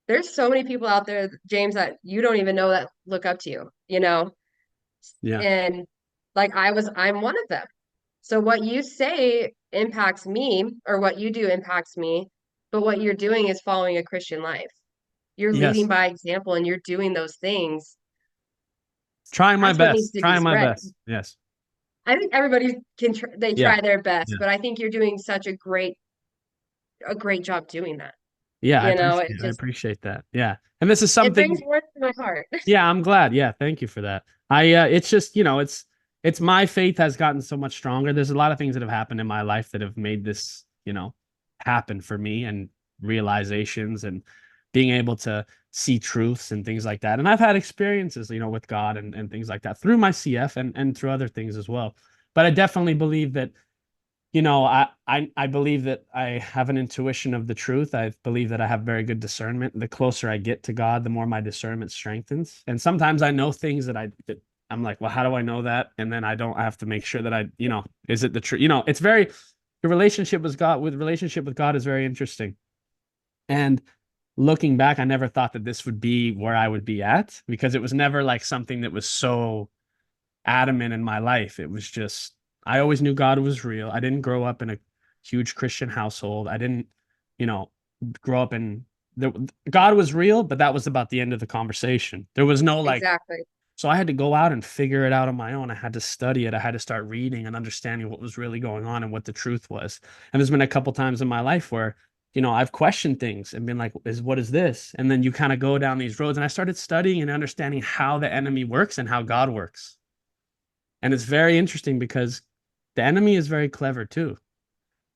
there's so many people out there, James, that you don't even know that look up to you, you know? Yeah. And like I'm one of them. So what you say impacts me, or what you do impacts me, but what you're doing is following a Christian life. You're leading Yes. by example and you're doing those things. Trying my That's what needs best. to be Trying my spread. best. Yes. I think everybody they Yeah. try their best, Yeah. but I think you're doing such a great job doing that. Yeah. You know, it I just appreciate that. Yeah. And this is it brings something, warmth to my heart. yeah, I'm glad. Yeah. Thank you for that. It's just, it's my faith has gotten so much stronger. There's a lot of things that have happened in my life that have made this, happen for me and realizations and being able to see truths and things like that. And I've had experiences, with God and things like that through my CF and through other things as well. But I definitely believe that, I believe that I have an intuition of the truth. I believe that I have very good discernment. The closer I get to God, the more my discernment strengthens. And sometimes I know things that I'm like, well, how do I know that? And then I have to make sure that is it the truth? It's very your relationship with God is very interesting. And looking back, I never thought that this would be where I would be at because it was never like something that was so adamant in my life. It was just, I always knew God was real. I didn't grow up in a huge Christian household. I didn't, you know, grow up in God was real, but that was about the end of the conversation. There was no like, Exactly. so I had to go out and figure it out on my own. I had to study it. I had to start reading and understanding what was really going on and what the truth was. And there's been a couple times in my life where, I've questioned things and been like, what is this? And then you kind of go down these roads. And I started studying and understanding how the enemy works and how God works. And it's very interesting because the enemy is very clever too.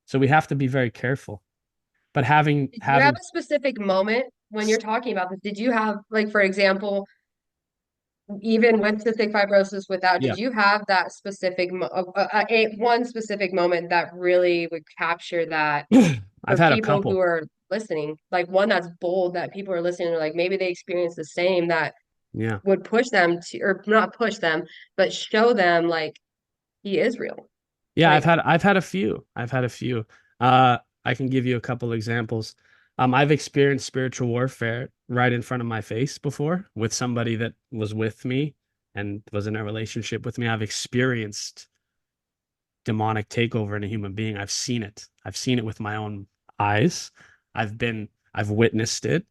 So we have to be very careful. But having Did you have having a specific moment when you're talking about this? Did you have, like, for example, even with cystic fibrosis without, yeah, did you have that specific, one specific moment that really would capture that I've for had a people who couple. are listening? Like one that's bold that people are listening to, like maybe they experience the same that Yeah. would push them to, or not push them, but show them like he is real. Yeah, Like, I've had a few. I've had a few. I can give you a couple examples. I've experienced spiritual warfare right in front of my face before with somebody that was with me and was in a relationship with me. I've experienced demonic takeover in a human being. I've seen it. I've seen it with my own eyes. I've witnessed it.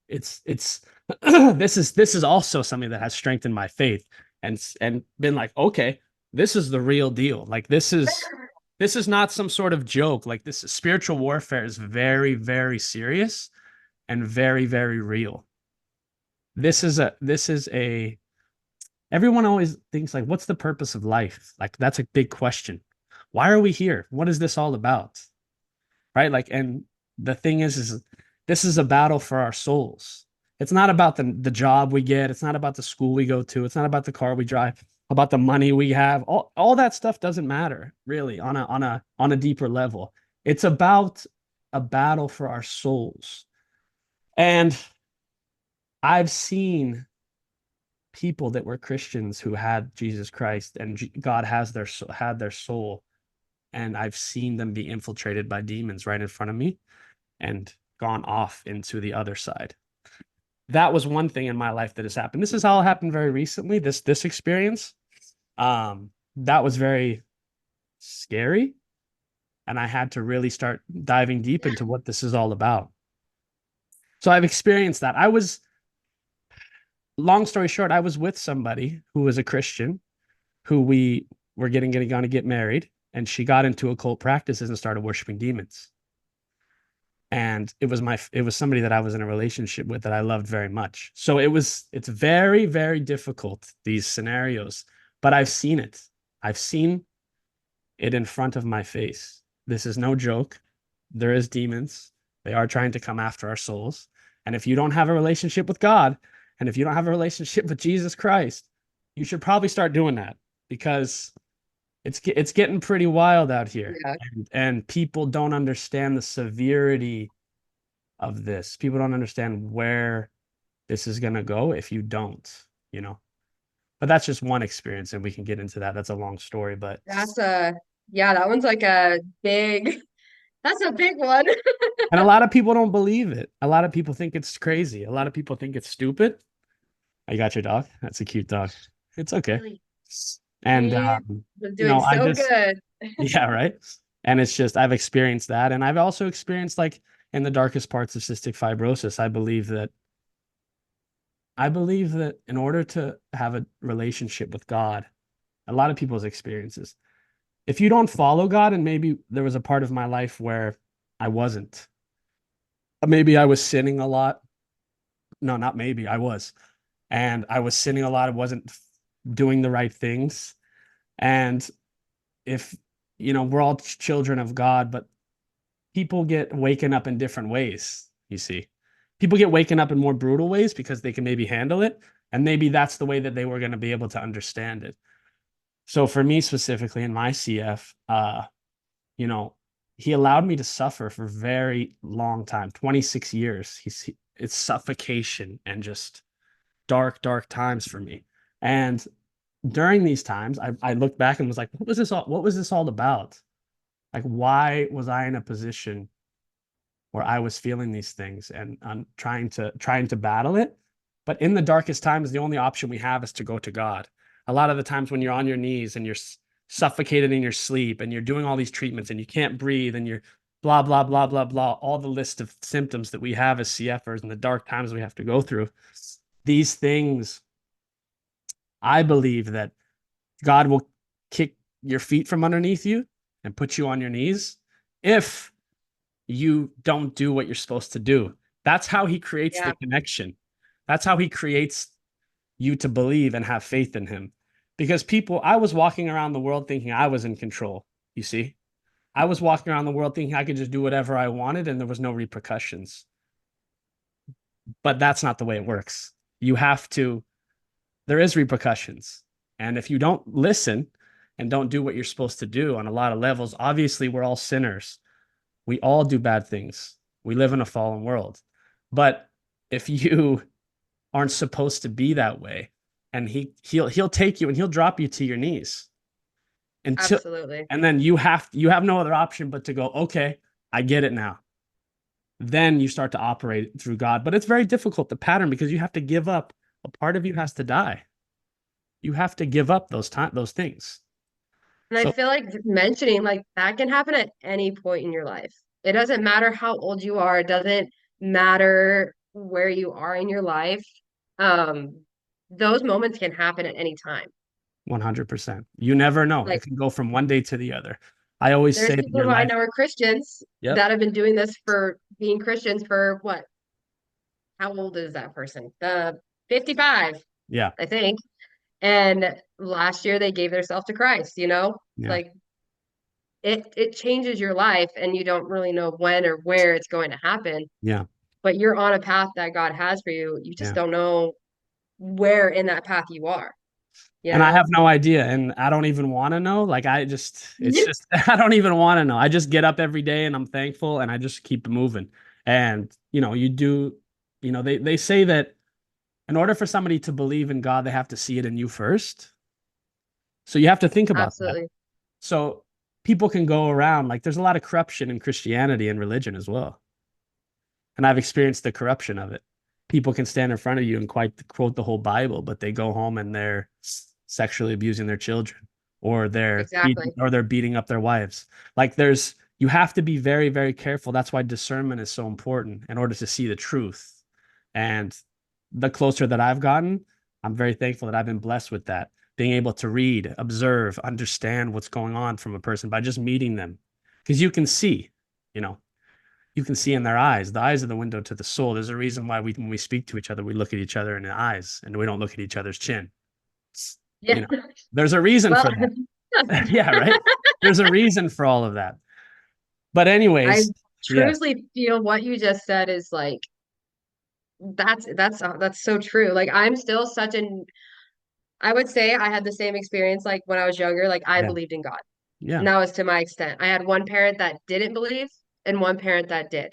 It's this is also something that has strengthened my faith and been like, okay, this is the real deal. Like this is not some sort of joke. Like this spiritual warfare is very, very serious and very, very real. This is a everyone always thinks like, what's the purpose of life? Like that's a big question. Why are we here? What is this all about? Right? Like, and the thing is this is a battle for our souls. It's not about the job we get. It's not about the school we go to. It's not about the car we drive, about the money we have. All that stuff doesn't matter really on a deeper level. It's about a battle for our souls. And I've seen people that were Christians who had Jesus Christ and God has had their soul, and I've seen them be infiltrated by demons right in front of me and gone off into the other side. That was one thing in my life that has happened. This is all happened very recently. This experience, that was very scary, and I had to really start diving deep into what this is all about. So I've experienced that. Long story short, I was with somebody who was a Christian, who we were getting going to get married, and she got into occult practices and started worshiping demons. And it was somebody that I was in a relationship with that I loved very much. So it's very, very difficult, these scenarios, but I've seen it. I've seen it in front of my face. This is no joke. There is demons. They are trying to come after our souls. And if you don't have a relationship with God, and if you don't have a relationship with Jesus Christ, you should probably start doing that, because it's getting pretty wild out here. yeah, And people don't understand the severity of this. People don't understand where this is going to go if you don't, you know. But that's just one experience, and we can get into that. That's a long story, but that's yeah, that one's like a big, that's a big one. and a lot of people don't believe it. A lot of people think it's crazy. A lot of people think it's stupid. I got your dog. That's a cute dog. It's okay. Really, And he was you doing know, I so just good. yeah, right. And it's just I've experienced that, and I've also experienced like in the darkest parts of cystic fibrosis. I believe that in order to have a relationship with God, a lot of people's experiences, if you don't follow God, and maybe there was a part of my life where I wasn't, maybe I was sinning a lot. No, not maybe, I was. And I was sinning a lot. I wasn't doing the right things. And if, you know, we're all children of God, but people get waken up in different ways, you see. People get waken up in more brutal ways because they can maybe handle it. And maybe that's the way that they were going to be able to understand it. So for me specifically in my CF, you know, he allowed me to suffer for very long time, 26 years. It's suffocation and just dark, dark times for me. And during these times, I looked back and was like, what was this all about? Like, why was I in a position where I was feeling these things and I'm trying to battle it? But in the darkest times, the only option we have is to go to God. A lot of the times when you're on your knees and you're suffocated in your sleep and you're doing all these treatments and you can't breathe and you're blah, blah, blah, blah, blah, all the list of symptoms that we have as CFers and the dark times we have to go through. These things, I believe that God will kick your feet from underneath you and put you on your knees if you don't do what you're supposed to do. That's how he creates Yeah, the connection. That's how he creates you to believe and have faith in him. Because I was walking around the world thinking I was in control. You see, I was walking around the world thinking I could just do whatever I wanted and there was no repercussions. But that's not the way it works. There is repercussions. And if you don't listen and don't do what you're supposed to do on a lot of levels, obviously we're all sinners. We all do bad things. We live in a fallen world. But if you aren't supposed to be that way, and he'll take you and he'll drop you to your knees. until, Absolutely. and then you have no other option but to go, okay, I get it now. Then you start to operate through God. But it's very difficult, the pattern, because you have to give up. A part of you has to die. You have to give up those things. And I So feel like mentioning like that can happen at any point in your life. It doesn't matter how old you are, it doesn't matter where you are in your life. Um, those moments can happen at any time. 100%. You never know. It Like can go from one day to the other. I always there's say that people your who I life, know are Christians yep, that have been doing this for being Christians for what? How old is that person? 55, yeah, I think. And last year they gave themselves to Christ, you know? yeah, Like it changes your life and you don't really know when or where it's going to happen, yeah, but you're on a path that God has for you. You just yeah. don't know where in that path you are, you And I have know? no idea. And I don't even want to know. Like, it's Yeah, just, I don't even want to know. I just get up every day and I'm thankful and I just keep moving. And, you do, they say that in order for somebody to believe in God, they have to see it in you first. So you have to think about that. absolutely. So people can go around, like, there's a lot of corruption in Christianity and religion as well. And I've experienced the corruption of it. People can stand in front of you and quite quote the whole Bible, but they go home and they're sexually abusing their children, or Exactly. they're beating up their wives. Like, you have to be very, very careful. That's why discernment is so important in order to see the truth. And the closer that I've gotten, I'm very thankful that I've been blessed with that, being able to read, observe, understand what's going on from a person by just meeting them. Because you know, you can see in their eyes. The eyes are the window to the soul. There's a reason why when we speak to each other, we look at each other in the eyes and we don't look at each other's chin. Yeah. You know, there's a reason Well, for that. Yeah, right. There's a reason for all of that. But I anyways, yes, truly feel what you just said is like that's so true. Like I'm still such an I would say I had the same experience like when I was younger, like I yeah, believed in God. yeah, And that was to my extent. I had one parent that didn't believe and one parent that did.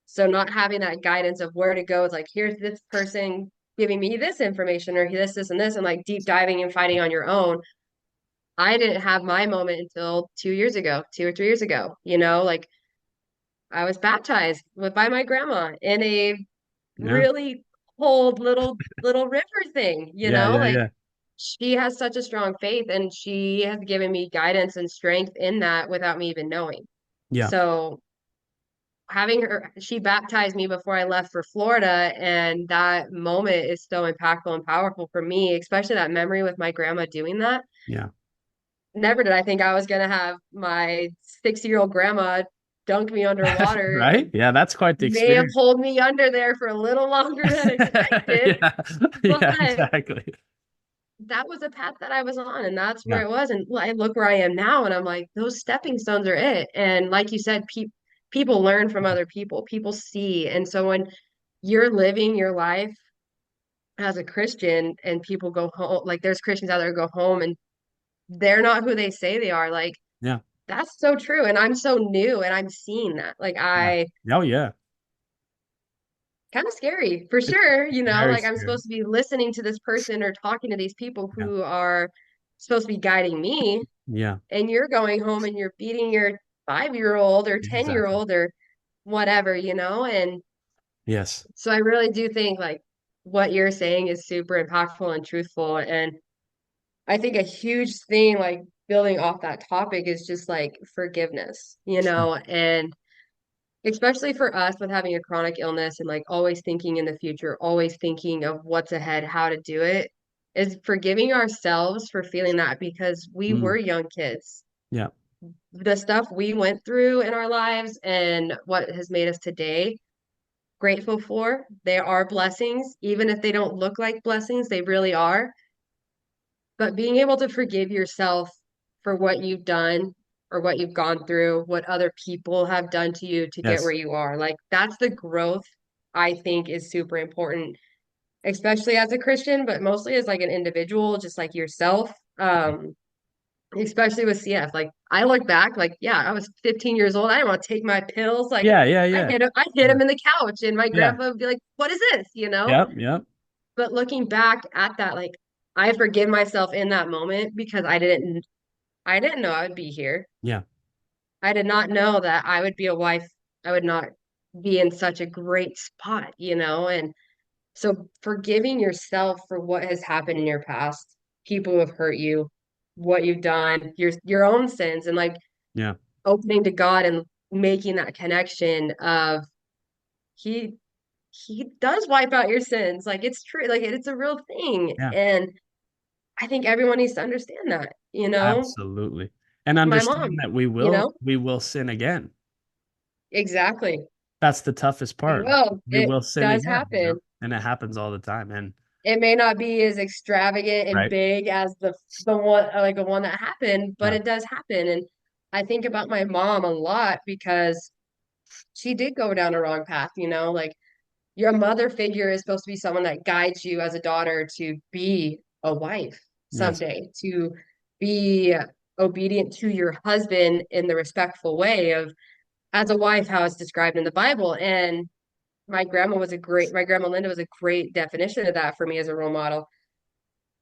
So not having that guidance of where to go is like, here's this person giving me this information or this, and this, and like deep diving and fighting on your own. I didn't have my moment until 2 years ago, 2 or 3 years ago. Like I was baptized by my grandma in a yeah, really cold little river thing, yeah, yeah, like yeah, she has such a strong faith and she has given me guidance and strength in that without me even knowing. yeah, So having her, she baptized me before I left for Florida, and that moment is so impactful and powerful for me, especially that memory with my grandma doing that. yeah. Never did I think I was gonna have my 60-year-old grandma dunk me underwater Right? and Yeah, that's quite the may have experience. pulled me under there for a little longer than expected, Yeah, but yeah, exactly. that was a path that I was on, and that's where Yeah, it was. And I look where I am now, and I'm like, those stepping stones are it. And like you said, people learn from other people. People see, and so when you're living your life as a Christian, and people go home, like there's Christians out there who go home, and they're not who they say they are. Like yeah, that's so true, and I'm so new, and I'm seeing that. Like yeah. I Oh, yeah. kind of scary for It's sure, very like I'm scary. supposed to be listening to this person or talking to these people Yeah, who are supposed to be guiding me, yeah, and you're going home and you're beating your 5-year old or 10-year exactly. old or whatever, and Yes. so I really do think like what you're saying is super impactful and truthful, and I think a huge thing like building off that topic is just like forgiveness, Sure. and especially for us with having a chronic illness and like always thinking in the future, always thinking of what's ahead, how to do it, is forgiving ourselves for feeling that because we were Mm, young kids. yeah. The stuff we went through in our lives and what has made us today grateful for, they are blessings. Even if they don't look like blessings, they really are. But being able to forgive yourself for what you've done or what you've gone through, what other people have done to you to get where Yes. you are, like that's the growth I think is super important, especially as a Christian, but mostly as like an individual, just like yourself. Especially with CF. Like I look back, like, yeah, I was 15 years old. I didn't want to take my pills. Like Yeah, yeah, yeah. I hit Yeah. him in the couch, and my Yeah. grandpa would be like, "What is this?" Yep. Yep. But looking back at that, like I forgive myself in that moment because I didn't know I would be here. Yeah. I did not know that I would be a wife. I would not be in such a great spot, and so forgiving yourself for what has happened in your past, people who have hurt you, what you've done, your own sins, and like Yeah. opening to God and making that connection of he he does wipe out your sins. Like it's true, like it's a real thing. Yeah. And I think everyone needs to understand that. Absolutely. And My understand mom, that you know, we will sin again. exactly. That's the toughest We part. will. We It will sin does again, you know, happen. and it happens all the time. And It may not be as extravagant and right. big as the one like the one that happened, but Yeah. it does happen. And I think about my mom a lot because she did go down a wrong path. Like your mother figure is supposed to be someone that guides you as a daughter to be a wife Yes. someday, to be obedient to your husband in the respectful way of as a wife, how it's described in the Bible. And my grandma Linda was a great definition of that for me as a role model.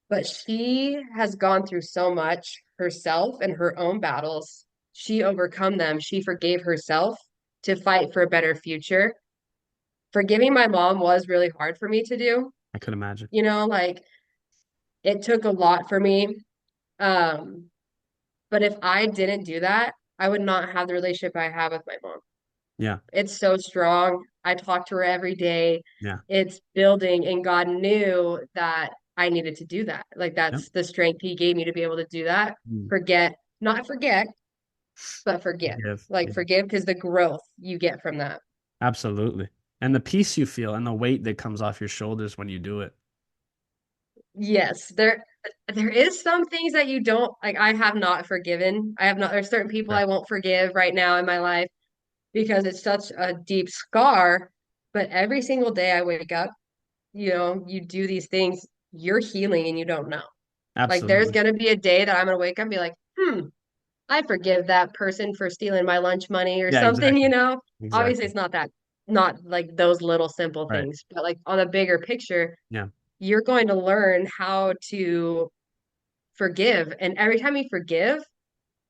But she has gone through so much herself and her own battles. She overcome them. She forgave herself to fight for a better future. Forgiving my mom was really hard for me to do. I could imagine. Like it took a lot for me. Um, but if I didn't do that, I would not have the relationship I have with my mom. Yeah. It's so strong. I talk to her every day. Yeah. It's building, and God knew that I needed to do that. Like Yep. that's the strength He gave me to be able to do that. Mm. Not forget, but forgive. Forgive. Like Yeah. forgive because the growth you get from that. Absolutely. And the peace you feel and the weight that comes off your shoulders when you do it. Yes, there is some things that you don't like. I have not forgiven. I have not. There's certain people Okay. I won't forgive right now in my life because it's such a deep scar. But every single day I wake up, you do these things, you're healing and you don't know. Like there's Absolutely. gonna be a day that I'm gonna wake up and be like, I forgive that person for stealing my lunch money or Yeah, something. exactly. Obviously Exactly. it's not like those little simple Right. things, but like on a bigger picture, Yeah. you're going to learn how to forgive. And every time you forgive,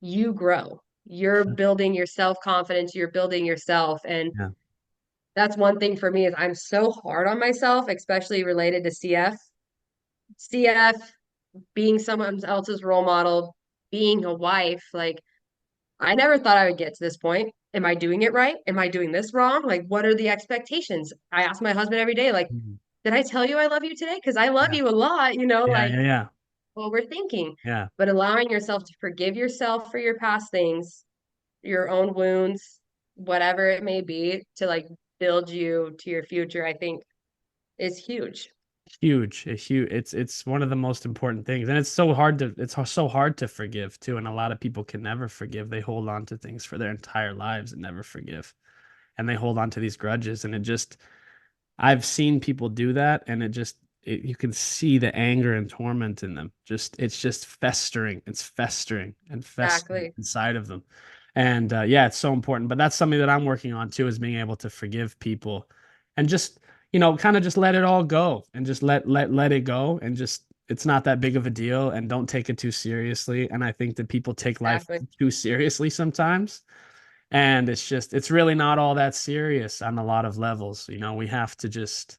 you grow. You're building your self-confidence, you're building yourself. And Yeah. that's one thing for me is I'm so hard on myself, especially related to CF. CF, being someone else's role model, being a wife, like I never thought I would get to this point. Am I doing it right? Am I doing this wrong? Like, what are the expectations? I ask my husband every day, like, Mhm. did I tell you I love you today? Because I love Yeah. you a lot, Yeah. like Yeah. Yeah. overthinking. Yeah. But allowing yourself to forgive yourself for your past things, your own wounds, whatever it may be, to like build you to your future, I think is huge. Huge, a huge. It's one of the most important things, and it's so hard to forgive too. And a lot of people can never forgive. They hold on to things for their entire lives and never forgive, and they hold on to these grudges. And it just, I've seen people do that, and you can see the anger and torment in them. It's just festering. It's festering and festering Exactly. inside of them. And yeah, it's so important. But that's something that I'm working on too, is being able to forgive people and just, kind of just let it all go and just let it go and just it's not that big of a deal and don't take it too seriously. And I think that people take life Exactly. too seriously sometimes. And it's really not all that serious on a lot of levels. We have to just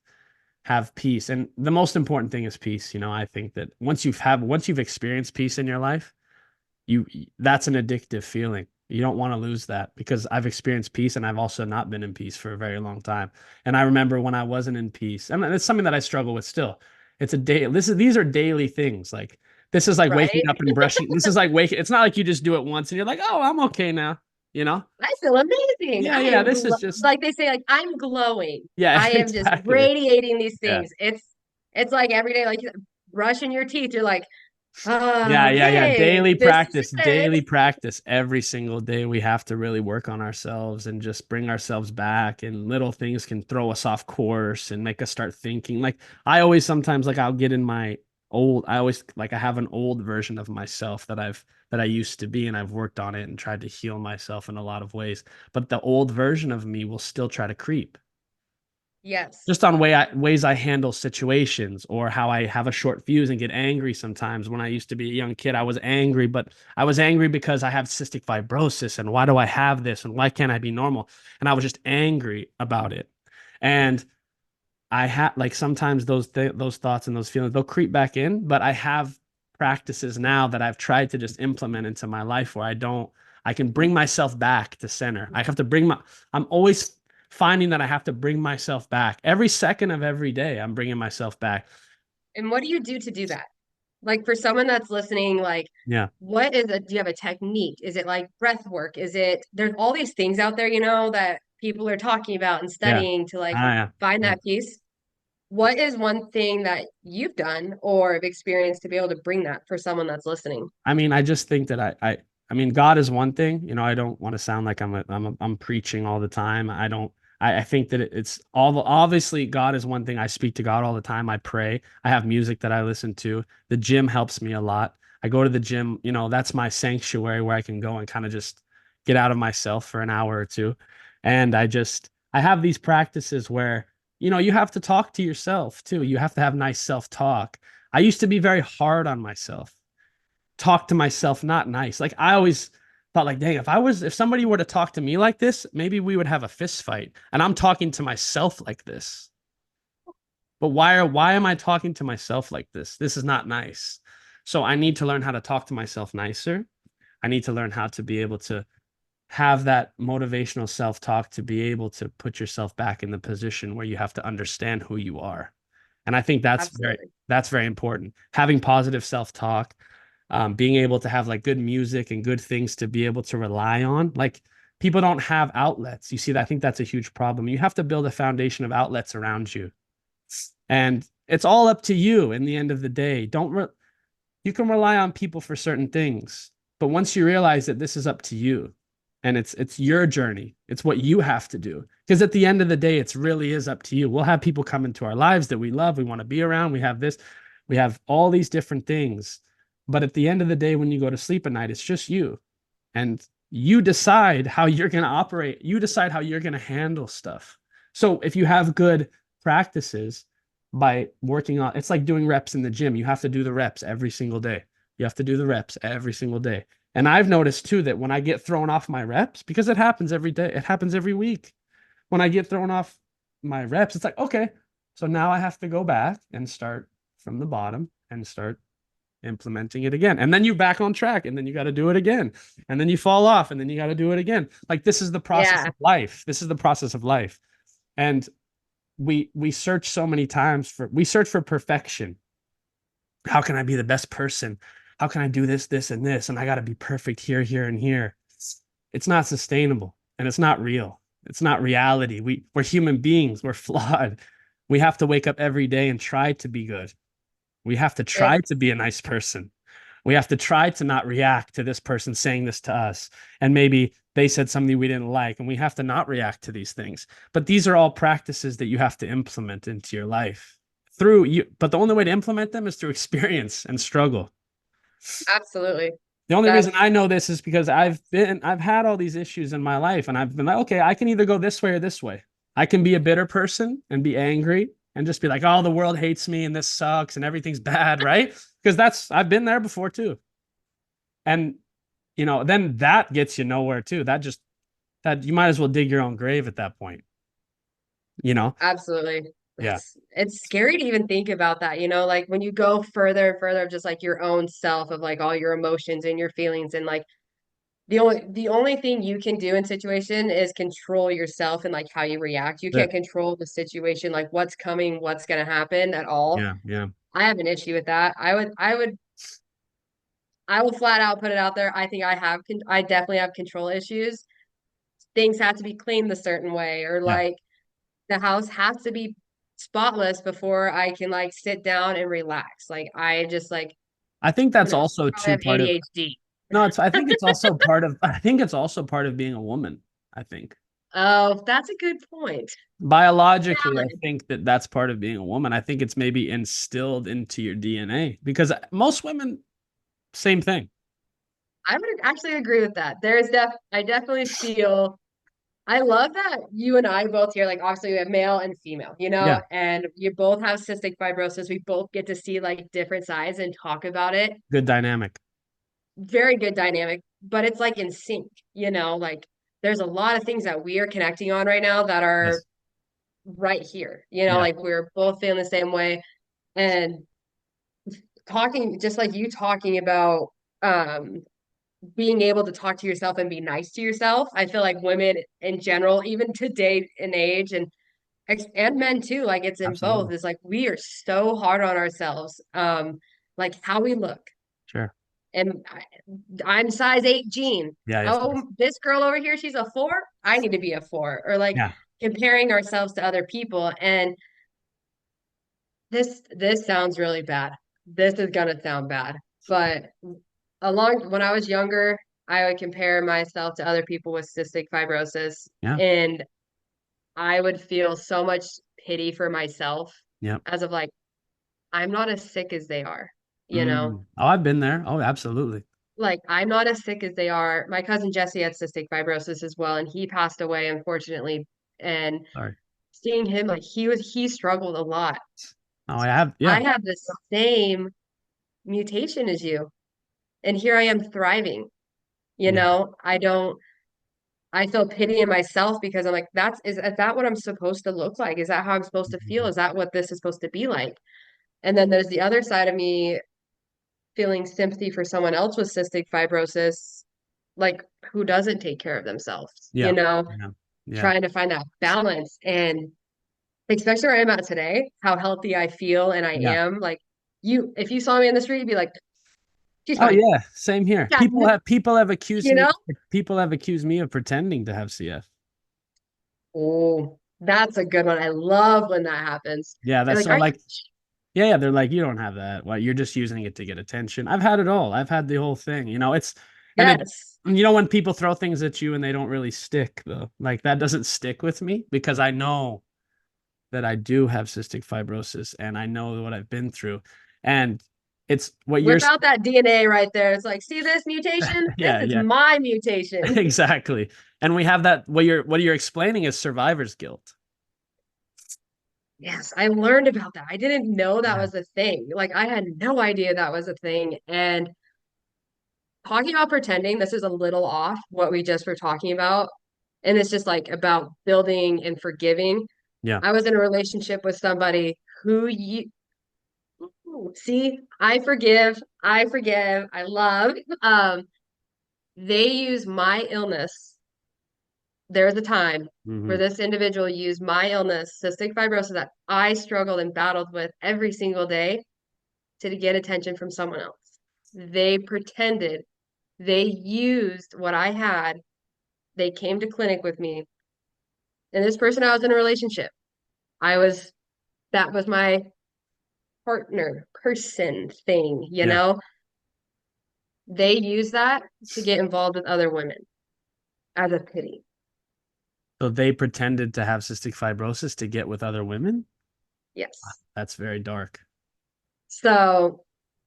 have peace. And the most important thing is peace. I think that once you've experienced peace in your life, you that's an addictive feeling. You don't want to lose that because I've experienced peace and I've also not been in peace for a very long time. And I remember when I wasn't in peace, and it's something that I struggle with still. It's a day. These are daily things. Like this is like waking Right? up and brushing. This is like waking. It's not like you just do it once and you're like, oh, I'm okay now. You know? I feel amazing. Yeah, yeah. This is just Like they say, like I'm glowing. yeah, I am just exactly. radiating these Yeah. things. It's like every day, like brushing your teeth. You're like, Yeah, yeah, yeah. okay, this is Daily it. practice. Every single day, we have to really work on ourselves and just bring ourselves back. And little things can throw us off course and make us start thinking. Like, I always sometimes, like, I'll get in I always, like, I have an old version of myself that I used to be, and I've worked on it and tried to heal myself in a lot of ways. But the old version of me will still try to creep. Yes. just on ways I handle situations, or how I have a short fuse and get angry sometimes. When I used to be a young kid, I was angry, but I was angry because I have cystic fibrosis, and why do I have this, and why can't I be normal? And I was just angry about it. And I have, like, sometimes those thoughts and those feelings, they'll creep back in, but I have practices now that I've tried to just implement into my life where I can bring myself back to center. I'm always finding that I have to bring myself back every second of every day. I'm bringing myself back. And what do you do to do that? Like for someone that's listening, like Yeah. do you have a technique? Is it like breath work? Is it there's all these things out there, that people are talking about and Yeah. studying to like Yeah. find Yeah. that peace? What is one thing that you've done or have experienced to be able to bring that for someone that's listening? I mean, I just think that I mean, God is one thing. I don't want to sound like I'm preaching all the time. I don't. I think that it's all obviously God is one thing. I speak to God all the time. I pray. I have music that I listen to. The gym helps me a lot. I go to the gym. That's my sanctuary where I can go and kind of just get out of myself for an hour or two. And I have these practices where you have to talk to yourself too. You have to have nice self-talk. I used to be very hard on myself, talk to myself not nice. Like, I always thought, like, dang, if somebody were to talk to me like this, maybe we would have a fist fight. And I'm talking to myself like this. But why am I talking to myself like this? This is not nice. So I need to learn how to talk to myself nicer. I need to learn how to be able to have that motivational self-talk, to be able to put yourself back in the position where you have to understand who you are. And I think Absolutely. that's very important. Having positive self-talk, being able to have like good music and good things to be able to rely on. Like, people don't have outlets. You see, I think that's a huge problem. You have to build a foundation of outlets around you. And it's all up to you in the end of the day. You can rely on people for certain things, but once you realize that this is up to you, and it's your journey, it's what you have to do. Because at the end of the day, it really is up to you. We'll have people come into our lives that we love, we want to be around. We have all these different things. But at the end of the day, when you go to sleep at night, it's just you. And you decide how you're going to operate. You decide how you're going to handle stuff. So if you have good practices by working on, it's like doing reps in the gym. You have to do the reps every single day. You have to do the reps every single day. And I've noticed too that when I get thrown off my reps, because it happens every day, it happens every week. When I get thrown off my reps, it's like, okay, so now I have to go back and start from the bottom and start implementing it again. And then you're back on track, and then you got to do it again. And then you fall off, and then you got to do it again. Like, this is the process Yeah, of life. This is the process of life. And we search so many times we search for perfection. How can I be the best person? How can I do this, this, and this? And I got to be perfect here, here, and here. It's not sustainable, and it's not real. It's not reality. We're human beings. We're flawed. We have to wake up every day and try to be good. We have to try to it's be a nice person. We have to try to not react to this person saying this to us. And maybe they said something we didn't like, and we have to not react to these things. But these are all practices that you have to implement into your life through you. But the only way to implement them is through experience and struggle. absolutely. The only reason That's I know this is because I've had all these issues in my life, and I've been like, okay, I can either go this way or this way. I can be a bitter person and be angry and just be like, oh, the world hates me and this sucks and everything's bad, right? Because I've been there before too. And then that gets you nowhere too. That you might as well dig your own grave at that point, you know? absolutely. Yeah. It's scary to even think about that, like when you go further and further of just like your own self of like all your emotions and your feelings and like the only thing you can do in situation is control yourself and like how you react. You Yeah. can't control the situation, like what's coming, what's gonna happen at all. Yeah. Yeah. I have an issue with that. I will flat out put it out there. I think I definitely have control issues. Things have to be cleaned a certain way, or Yeah. like the house has to be spotless before I can like sit down and relax. Like I just like I think who that's knows? also Probably too have part of ADHD. no, I think it's also part of being a woman. I think. Oh, that's a good point. Biologically, I Valid. think that that's part of being a woman. I think it's maybe instilled into your DNA, because most women, same thing. I would actually agree with that. I definitely feel I love that you and I both here, like obviously we have male and female, Yeah, and you both have cystic fibrosis. We both get to see like different sides and talk about it. good dynamic. Very good dynamic, but it's like in sync, like there's a lot of things that we are connecting on right now that are Yes. right here, Yeah. like we're both feeling the same way. And talking, just like you talking about um being able to talk to yourself and be nice to yourself. I feel like women in general, even today in age and men too, like it's in both, Absolutely. is like we are so hard on ourselves. Like how we look. Sure. And I'm size 8 jean. Yeah. Yes. Oh, this girl over here, she's a 4. I need to be a 4. Or like Yeah. comparing ourselves to other people. And this sounds really bad. This is gonna sound bad. But along when I was younger, I would compare myself to other people with cystic fibrosis, Yeah. and I would feel so much pity for myself Yeah. as of like, I'm not as sick as they are, you know? Mm. Oh, I've been there. Oh, absolutely. Like, I'm not as sick as they are. My cousin Jesse had cystic fibrosis as well, and he passed away, unfortunately. And Sorry. seeing him, like, he struggled a lot. Oh, I have. I Yeah. have the same mutation as you, and here I am thriving. Yeah. I feel pity in myself because I'm like, is that what I'm supposed to look like? Is that how I'm supposed to feel? Mhm. Is that what this is supposed to be like? And then there's the other side of me feeling sympathy for someone else with cystic fibrosis, like who doesn't take care of themselves, Yeah. Yeah. Yeah. trying to find that balance. And especially where I'm at today, how healthy I feel and I Yeah. am, like if you saw me in the street, you'd be like, she's Oh fine. yeah. Same here. Yeah, People have accused you me. know? People have accused me of pretending to have CF. Oh, that's a good one. I love when that happens. Yeah. They're That's like, so are you? like. Yeah. Yeah. They're like, you don't have that. Well, you're just using it to get attention. I've had it all. I've had the whole thing. It's and it. Yes. When people throw things at you and they don't really stick though, like that doesn't stick with me because I know that I do have cystic fibrosis and I know what I've been through. And it's what you're, Without that DNA right there, it's like, see this mutation? This yeah, is yeah, my mutation. exactly. And we have that, what you're explaining is survivor's guilt. Yes, I learned about that. I didn't know that Yeah. was a thing. Like, I had no idea that was a thing. And talking about pretending, this is a little off what we just were talking about. And it's just like about building and forgiving. Yeah. I was in a relationship with somebody who see, I forgive, I love. Um, they use my illness. There's a time Hmm. where this individual used my illness, cystic fibrosis, that I struggled and battled with every single day to get attention from someone else. They pretended, they used what I had. They came to clinic with me. And this person I was in a relationship. I was, that was my partner, person thing, Yeah. They use that to get involved with other women as a pity. So they pretended to have cystic fibrosis to get with other women. Yes. That's very dark. So,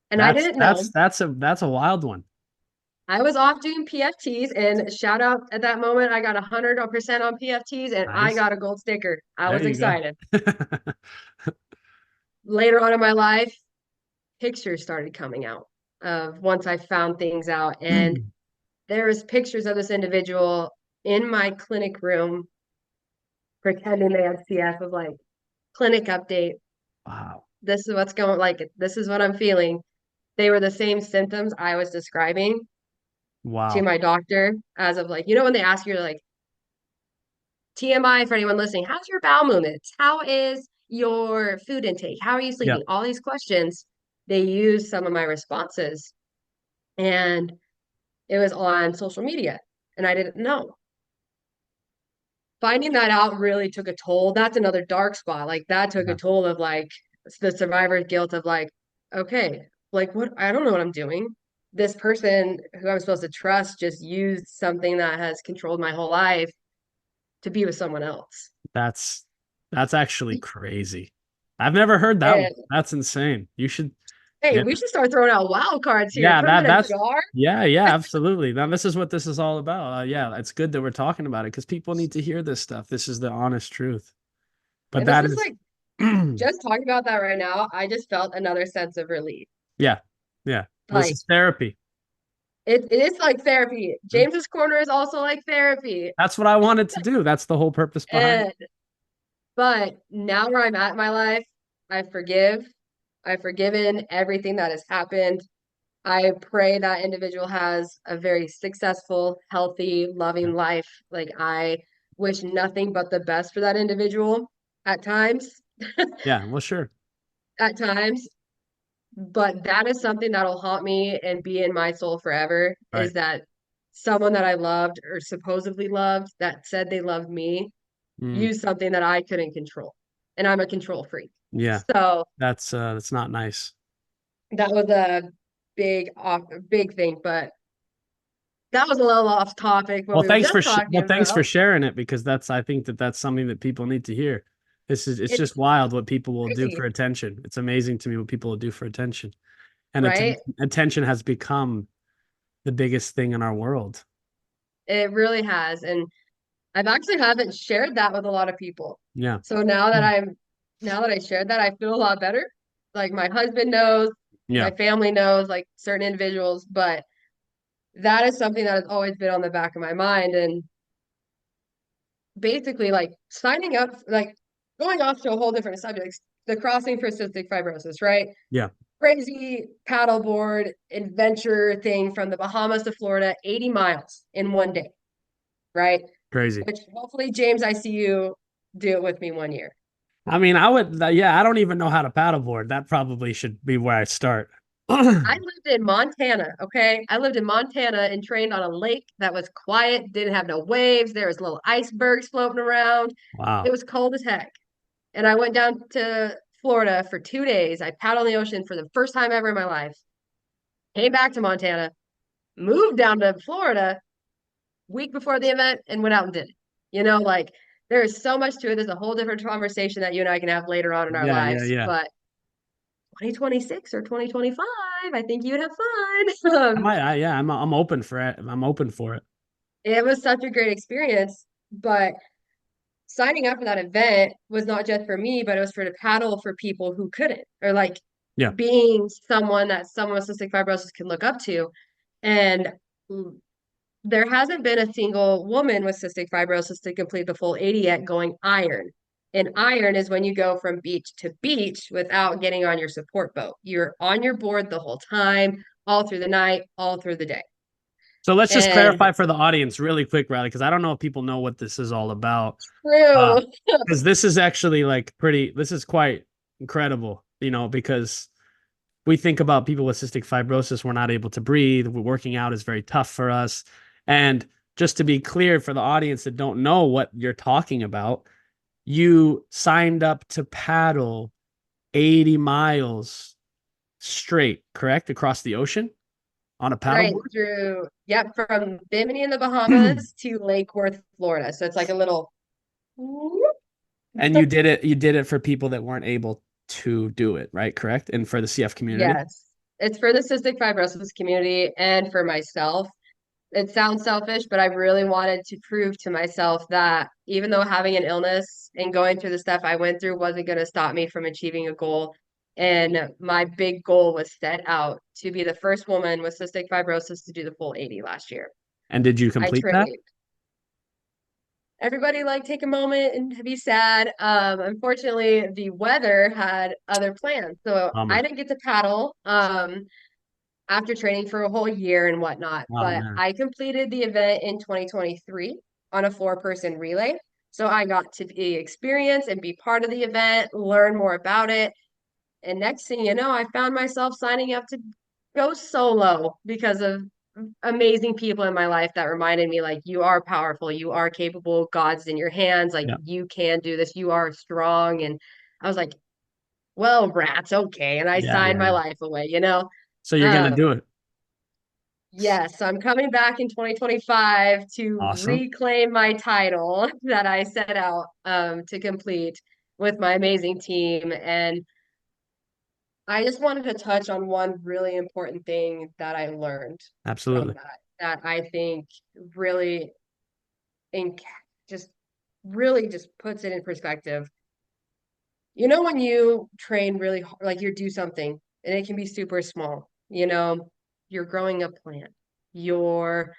and I That's didn't know. that's that's a wild one. I was off doing PFTs, and shout out at that moment, I got 100% on PFTs, and I Nice. got a gold sticker. I There was you go. excited. Later on in my life, pictures started coming out of once I found things out, and there was pictures of this individual in my clinic room pretending they had CF of like clinic update. Wow. This is what's going like this is what I'm feeling. They were the same symptoms I was describing to Wow. my doctor as of like, when they ask you like TMI for anyone listening, how's your bowel movements? How is your food intake? How are you Yeah. sleeping? All these questions, they use some of my responses. And it was on social media. And I didn't know. Finding that out really took a toll. That's another dark spot. Like that took a Yeah. toll of like the survivor's guilt of like, okay, like what I don't know what I'm doing. This person who I'm supposed to trust just used something that has controlled my whole life to be with someone else. That's actually crazy. I've never heard that one. And That's insane. You should. Hey, Yeah. we should start throwing out wild cards here. Yeah, Put them in a that's jar. yeah, absolutely. Now this is what this is all about. Yeah, it's good that we're talking about it because people need to hear this stuff. This is the honest truth. But And this that is is like just talking about that right now. I just felt another sense of relief. yeah, yeah. Well, this Like is therapy. it is like therapy. James's Corner is also like therapy. That's what I wanted to do. That's the whole purpose behind it. And but now where I'm at in my life, I forgive. I've forgiven everything that has happened. I pray that individual has a very successful, healthy, Yeah, loving life. Like I wish nothing but the best for that individual at times, yeah, well, sure. at times. But that is something that'll haunt me and be in my soul forever Right. is that someone that I loved or supposedly loved that said they loved me Mm, used something that I couldn't control. And I'm a control freak. yeah, So that's not nice. that was a big thing, but that was a little off topic what Well, we were just talking thanks for about. sharing it because I think that that's something that people need to hear. It's It's just wild what people will do for crazy, attention. It's amazing to me what people will do for attention. And right? attention has become the biggest thing in our world. It really has. And I've actually haven't shared that with a lot of people. Yeah. So now that I shared that, I feel a lot better. Like my husband knows, my Yeah. family knows, like certain individuals, but that is something that has always been on the back of my mind. And basically like signing up, like going off to a whole different subject, the crossing for cystic fibrosis, right? Yeah. Crazy paddleboard adventure thing from the Bahamas to Florida, 80 miles in one day, right? Crazy. Which hopefully, James, I see you do it with me one year. I mean, yeah, I don't even know how to paddleboard. That probably should be where I start. I lived in Montana, okay? I lived in Montana and trained on a lake that was quiet, didn't have no waves. There was little icebergs floating around. It Wow. was cold as heck. And I went down to Florida for 2 days. I paddled in the ocean for the first time ever in my life. Came back to Montana, moved down to Florida week before the event, and went out and did it. Like there is so much to it. There's a whole different conversation that you and I can have later on in our Yeah, yeah, lives. yeah. But 2026 or 2025, I think you would have fun. Yeah, I'm open for it. I'm open for it. It was such a great experience. But signing up for that event was not just for me, but it was for the paddle for people who couldn't, or like Yeah. being someone that someone with cystic fibrosis can look up to. And there hasn't been a single woman with cystic fibrosis to complete the full 80 yet going iron. And iron is when you go from beach to beach without getting on your support boat. You're on your board the whole time, all through the night, all through the day. So let's just And clarify for the audience really quick, Riley, because I don't know if people know what this is all about. true. Because this is actually this is quite incredible, because we think about people with cystic fibrosis, we're not able to breathe. Working out is very tough for us. And just to be clear for the audience that don't know what you're talking about, you signed up to paddle 80 miles straight, correct? Across the ocean on a Right paddleboard? through, yep, from Bimini in the Bahamas to Lake Worth, Florida. So it's like a little, And you did it for people that weren't able to do it, right? Correct? And for the CF community? yes, it's for the cystic fibrosis community and for myself. It sounds selfish, but I really wanted to prove to myself that even though having an illness and going through the stuff I went through wasn't going to stop me from achieving a goal. And my big goal was set out to be the first woman with cystic fibrosis to do the full 80 last year. And did you I complete that? trained. Everybody like take a moment and be sad. Unfortunately, the weather had other plans. So I Bummer. didn't get to paddle. After training for a whole year and whatnot. Oh But man. I completed the event in 2023 on a 4-person relay. So I got to be experience and be part of the event, learn more about it. And next thing you know, I found myself signing up to go solo because of amazing people in my life that reminded me like you are powerful, you are capable, God's in your hands, like Yeah. you can do this, you are strong. And I was like, well, rats, okay. And I Yeah, signed yeah, my yeah. life away, you know? So you're gonna Um, do it. Yes, I'm coming back in 2025 to Awesome. reclaim my title that I set out to complete with my amazing team. And I just wanted to touch on one really important thing that I learned from Absolutely. that I think really in just really just puts it in perspective. You know, when you train really hard, like you do something and it can be super small, you're growing a plant, you're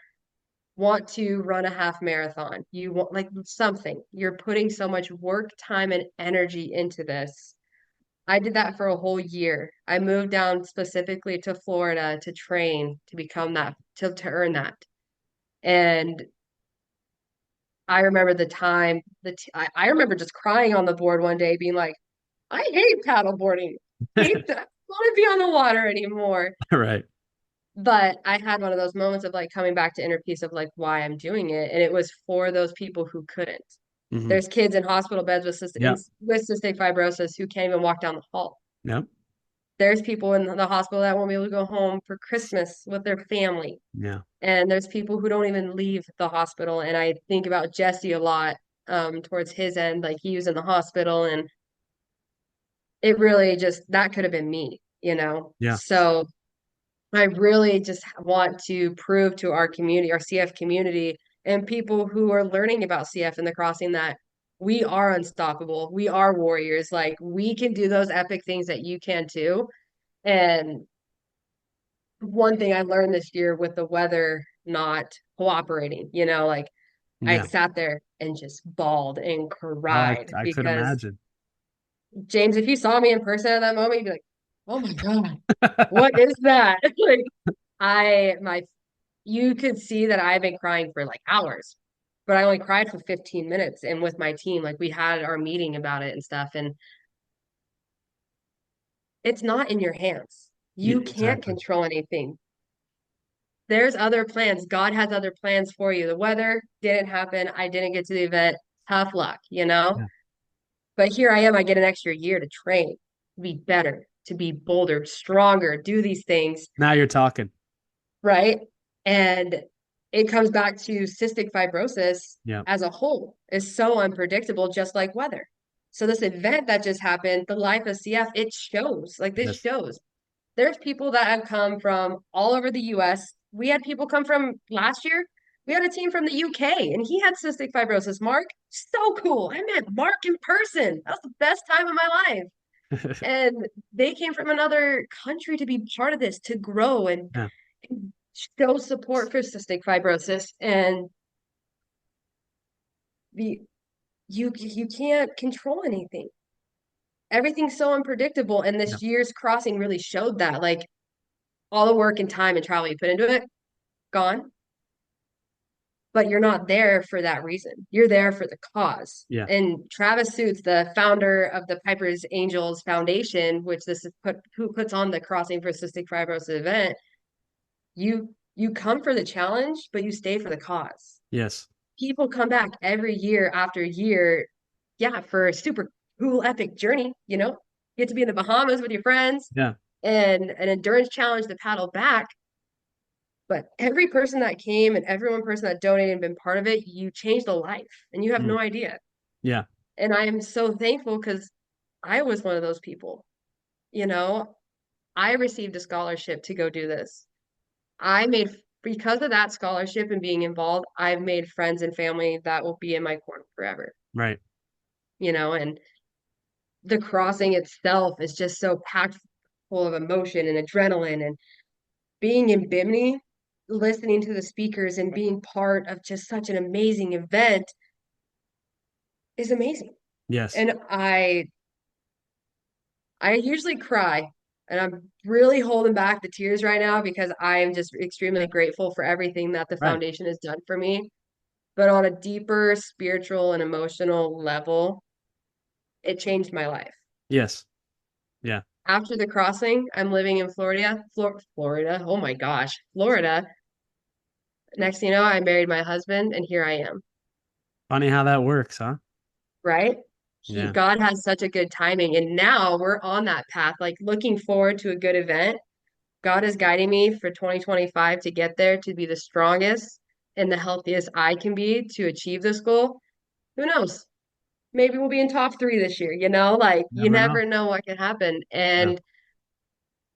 want to run a half marathon, you want like something, you're putting so much work, time, and energy into this. I did that for a whole year. I moved down specifically to Florida to train to become that, to earn that. And I remember the time I remember just crying on the board one day, being like, I hate paddle boarding. Hate that. I don't want to be on the water anymore. Right. But I had one of those moments of like coming back to inner peace of like why I'm doing it. And it was for those people who couldn't. Hmm. There's kids in hospital beds with Yeah. with cystic fibrosis who can't even walk down the hall. Yep. There's people in the hospital that won't be able to go home for Christmas with their family. Yeah. And there's people who don't even leave the hospital. And I think about Jesse a lot, towards his end. Like he was in the hospital, and it really just, that could have been me. Yeah. So I really just want to prove to our community, our CF community, and people who are learning about CF in the crossing that we are unstoppable. We are warriors. Like we can do those epic things that you can too. And one thing I learned this year with the weather not cooperating, like I Yeah. sat there and just bawled and Oh, cried I could because imagine. James, if you saw me in person at that moment, you'd be like, "Oh my God, what is that?" Like my you could see that I've been crying for like hours, but I only cried for 15 minutes. And with my team, like we had our meeting about it and stuff, and it's not in your hands. Yeah, You can't exactly. control anything. There's other plans. God has other plans for you. The weather didn't happen. I didn't get to the event. Tough luck. Yeah. But here I am. I get an extra year to train, to be better, to be bolder, stronger, do these things, Now you're talking. right? And it comes back to cystic fibrosis Yeah. as a whole is so unpredictable, just like weather. So this event that just happened, the life of CF, it shows, like this Yes. shows. There's people that have come from all over the US. We had people come from last year. We had a team from the UK and he had cystic fibrosis. Mark, so cool. I met Mark in person. That was the best time of my life. And they came from another country to be part of this, to grow Yeah. and show support for cystic fibrosis. And the you can't control anything. Everything's so unpredictable. And Yeah. this year's crossing really showed that. Like all the work and time and travel you put into it, gone. But you're not there for that reason. You're there for the cause. Yeah. And Travis Suits, the founder of the Piper's Angels Foundation, which this is who puts on the Crossing for Cystic Fibrosis event, you come for the challenge, but you stay for the cause. Yes. People come back every year after year, yeah, for a super cool, epic journey. You get to be in the Bahamas with your friends Yeah. and an endurance challenge to paddle back. But every person that came and every one person that donated and been part of it, you changed a life and you have Mm. no idea. Yeah. And I am so thankful because I was one of those people. You know, I received a scholarship to go do this. I made, because of that scholarship and being involved, I've made friends and family that will be in my corner forever. Right. And the crossing itself is just so packed full of emotion and adrenaline, and being in Bimini, listening to the speakers and being part of just such an amazing event is amazing. Yes. And I usually cry, and I'm really holding back the tears right now because I am just extremely grateful for everything that the Right. foundation has done for me. But on a deeper spiritual and emotional level, it changed my life. Yes. Yeah. After the crossing, I'm living in Florida. Oh my gosh, Florida. Next thing you know, I married my husband, and here I am. Funny how that works, huh? Right? Yeah. God has such a good timing, and now we're on that path, like looking forward to a good event. God is guiding me for 2025 to get there, to be the strongest and the healthiest I can be to achieve this goal. Who knows? Maybe we'll be in top 3 this year, like you Never know. never know what can happen. Yeah. And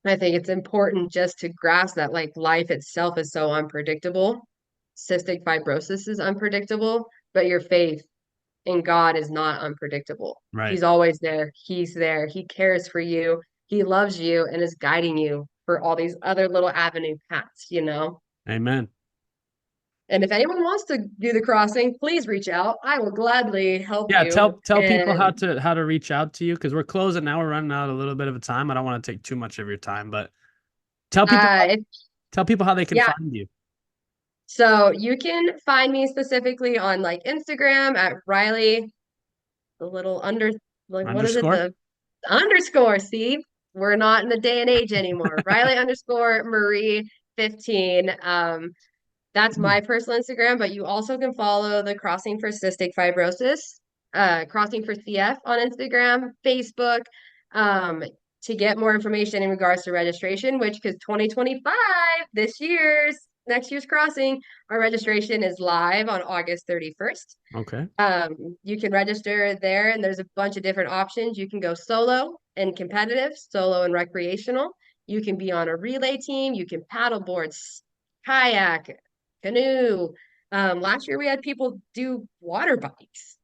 I think it's important just to grasp that like life itself is so unpredictable. Cystic fibrosis is unpredictable, but your faith in God is not unpredictable. Right. He's always there. He's there. He cares for you. He loves you and is guiding you for all these other little avenue paths, you know? Amen. And if anyone wants to do the crossing, please reach out. I will gladly help Yeah, you. tell people And how to reach out to you, because we're closing now. We're running out a little bit of a time. I don't want to take too much of your time, but tell people if, tell people how they can yeah, find you. so you can find me specifically on like Instagram at Rylee, the little under, like, what is it? Underscore. The underscore. See, we're not in the day and age anymore. Rylee underscore Marie 15. That's my personal Instagram, but you also can follow the Crossing for Cystic Fibrosis, Crossing for CF on Instagram, Facebook, um, to get more information in regards to registration, which because 2025, next year's crossing, our registration is live on August 31st. Okay. You can register there, and there's a bunch of different options. You can go solo and competitive, solo and recreational. You can be on a relay team. You can paddleboard, kayak, canoe. Last year we had people do water bikes,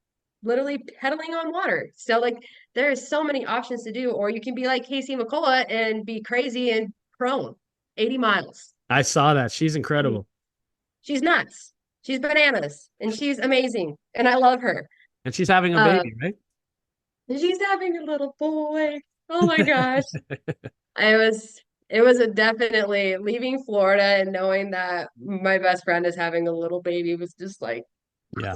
literally pedaling on water. So like there is so many options to do, or you can be like Casey McCullough and be crazy and prone 80 miles. I saw that. She's incredible. She's nuts. She's bananas and she's amazing. And I love her. And she's having a Uh, baby, right? she's having a little boy. Oh my gosh. I was it was a definitely leaving Florida and knowing that my best friend is having a little baby was just like, Yeah,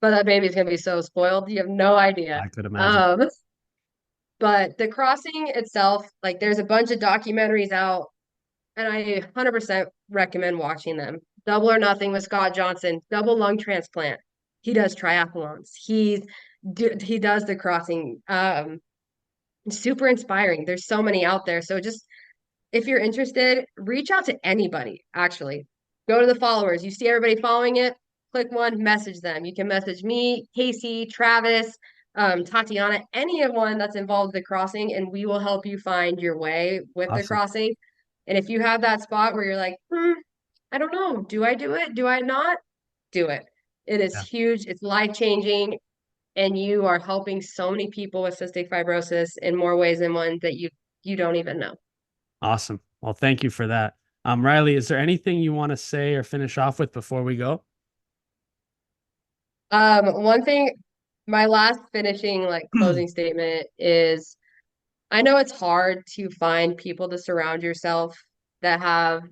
but that baby's gonna be so spoiled. You have no idea. I could imagine. Um, but the crossing itself, like there's a bunch of documentaries out, and I 100% recommend watching them. Double or Nothing with Scott Johnson, double lung transplant. He does triathlons. He does the crossing. Super inspiring. There's so many out there. So just if you're interested, reach out to anybody, actually. Go to the followers. You see everybody following it, click one, message them. You can message me, Casey, Travis, Tatiana, anyone that's involved with the crossing, and we will help you find your way with the Awesome. crossing. And if you have that spot where you're like, I don't know, do I do it? Do I not? Do it. It is Yeah. huge. It's life-changing, and you are helping so many people with cystic fibrosis in more ways than one that you don't even know. Awesome. Well, thank you for that. Rylee, is there anything you want to say or finish off with before we go? One thing, my last finishing like closing statement is I know it's hard to find people to surround yourself that have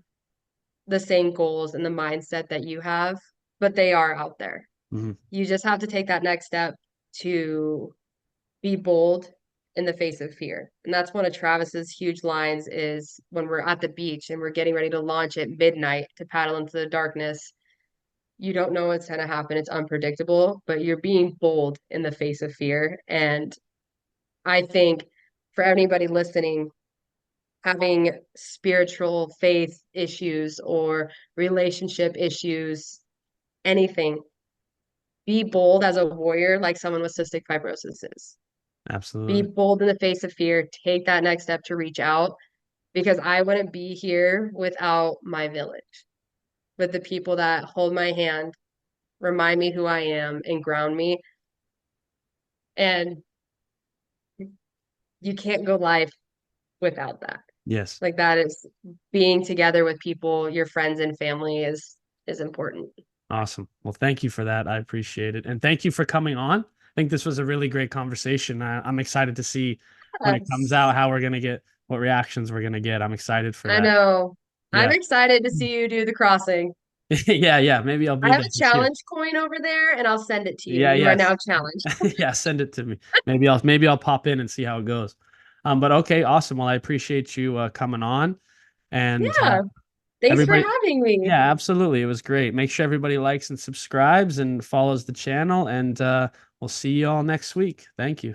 the same goals and the mindset that you have, but they are out there. Mhm. You just have to take that next step to be bold in the face of fear. And that's one of Travis's huge lines is when we're at the beach and we're getting ready to launch at midnight to paddle into the darkness. You don't know what's going to happen. It's unpredictable, but you're being bold in the face of fear. And I think for anybody listening, having spiritual faith issues or relationship issues, anything, be bold as a warrior, like someone with cystic fibrosis is. Be Absolutely. bold in the face of fear. Take that next step to reach out because I wouldn't be here without my village, with the people that hold my hand, remind me who I am, and ground me. And you can't go life without that. Yes. Like that is being together with people, your friends and family is important. Awesome. Well, thank you for that. I appreciate it. And thank you for coming on. I think this was a really great conversation. I'm excited to see when it comes Yes. out how we're going to get, what reactions we're going to get. I'm excited for I that. know. I'm Yeah. excited to see you do the crossing. Yeah. Yeah. Maybe I'll I be have there a this year. challenge coin over there and I'll send it to you. Yeah. You are Yes. now challenged. Yeah. Send it to me. Maybe I'll pop in and see how it goes. But okay. Awesome. Well, I appreciate you coming on and Yeah. Thanks for everybody. having me. Yeah, absolutely. It was great. Make sure everybody likes and subscribes and follows the channel, and we'll see you all next week. Thank you.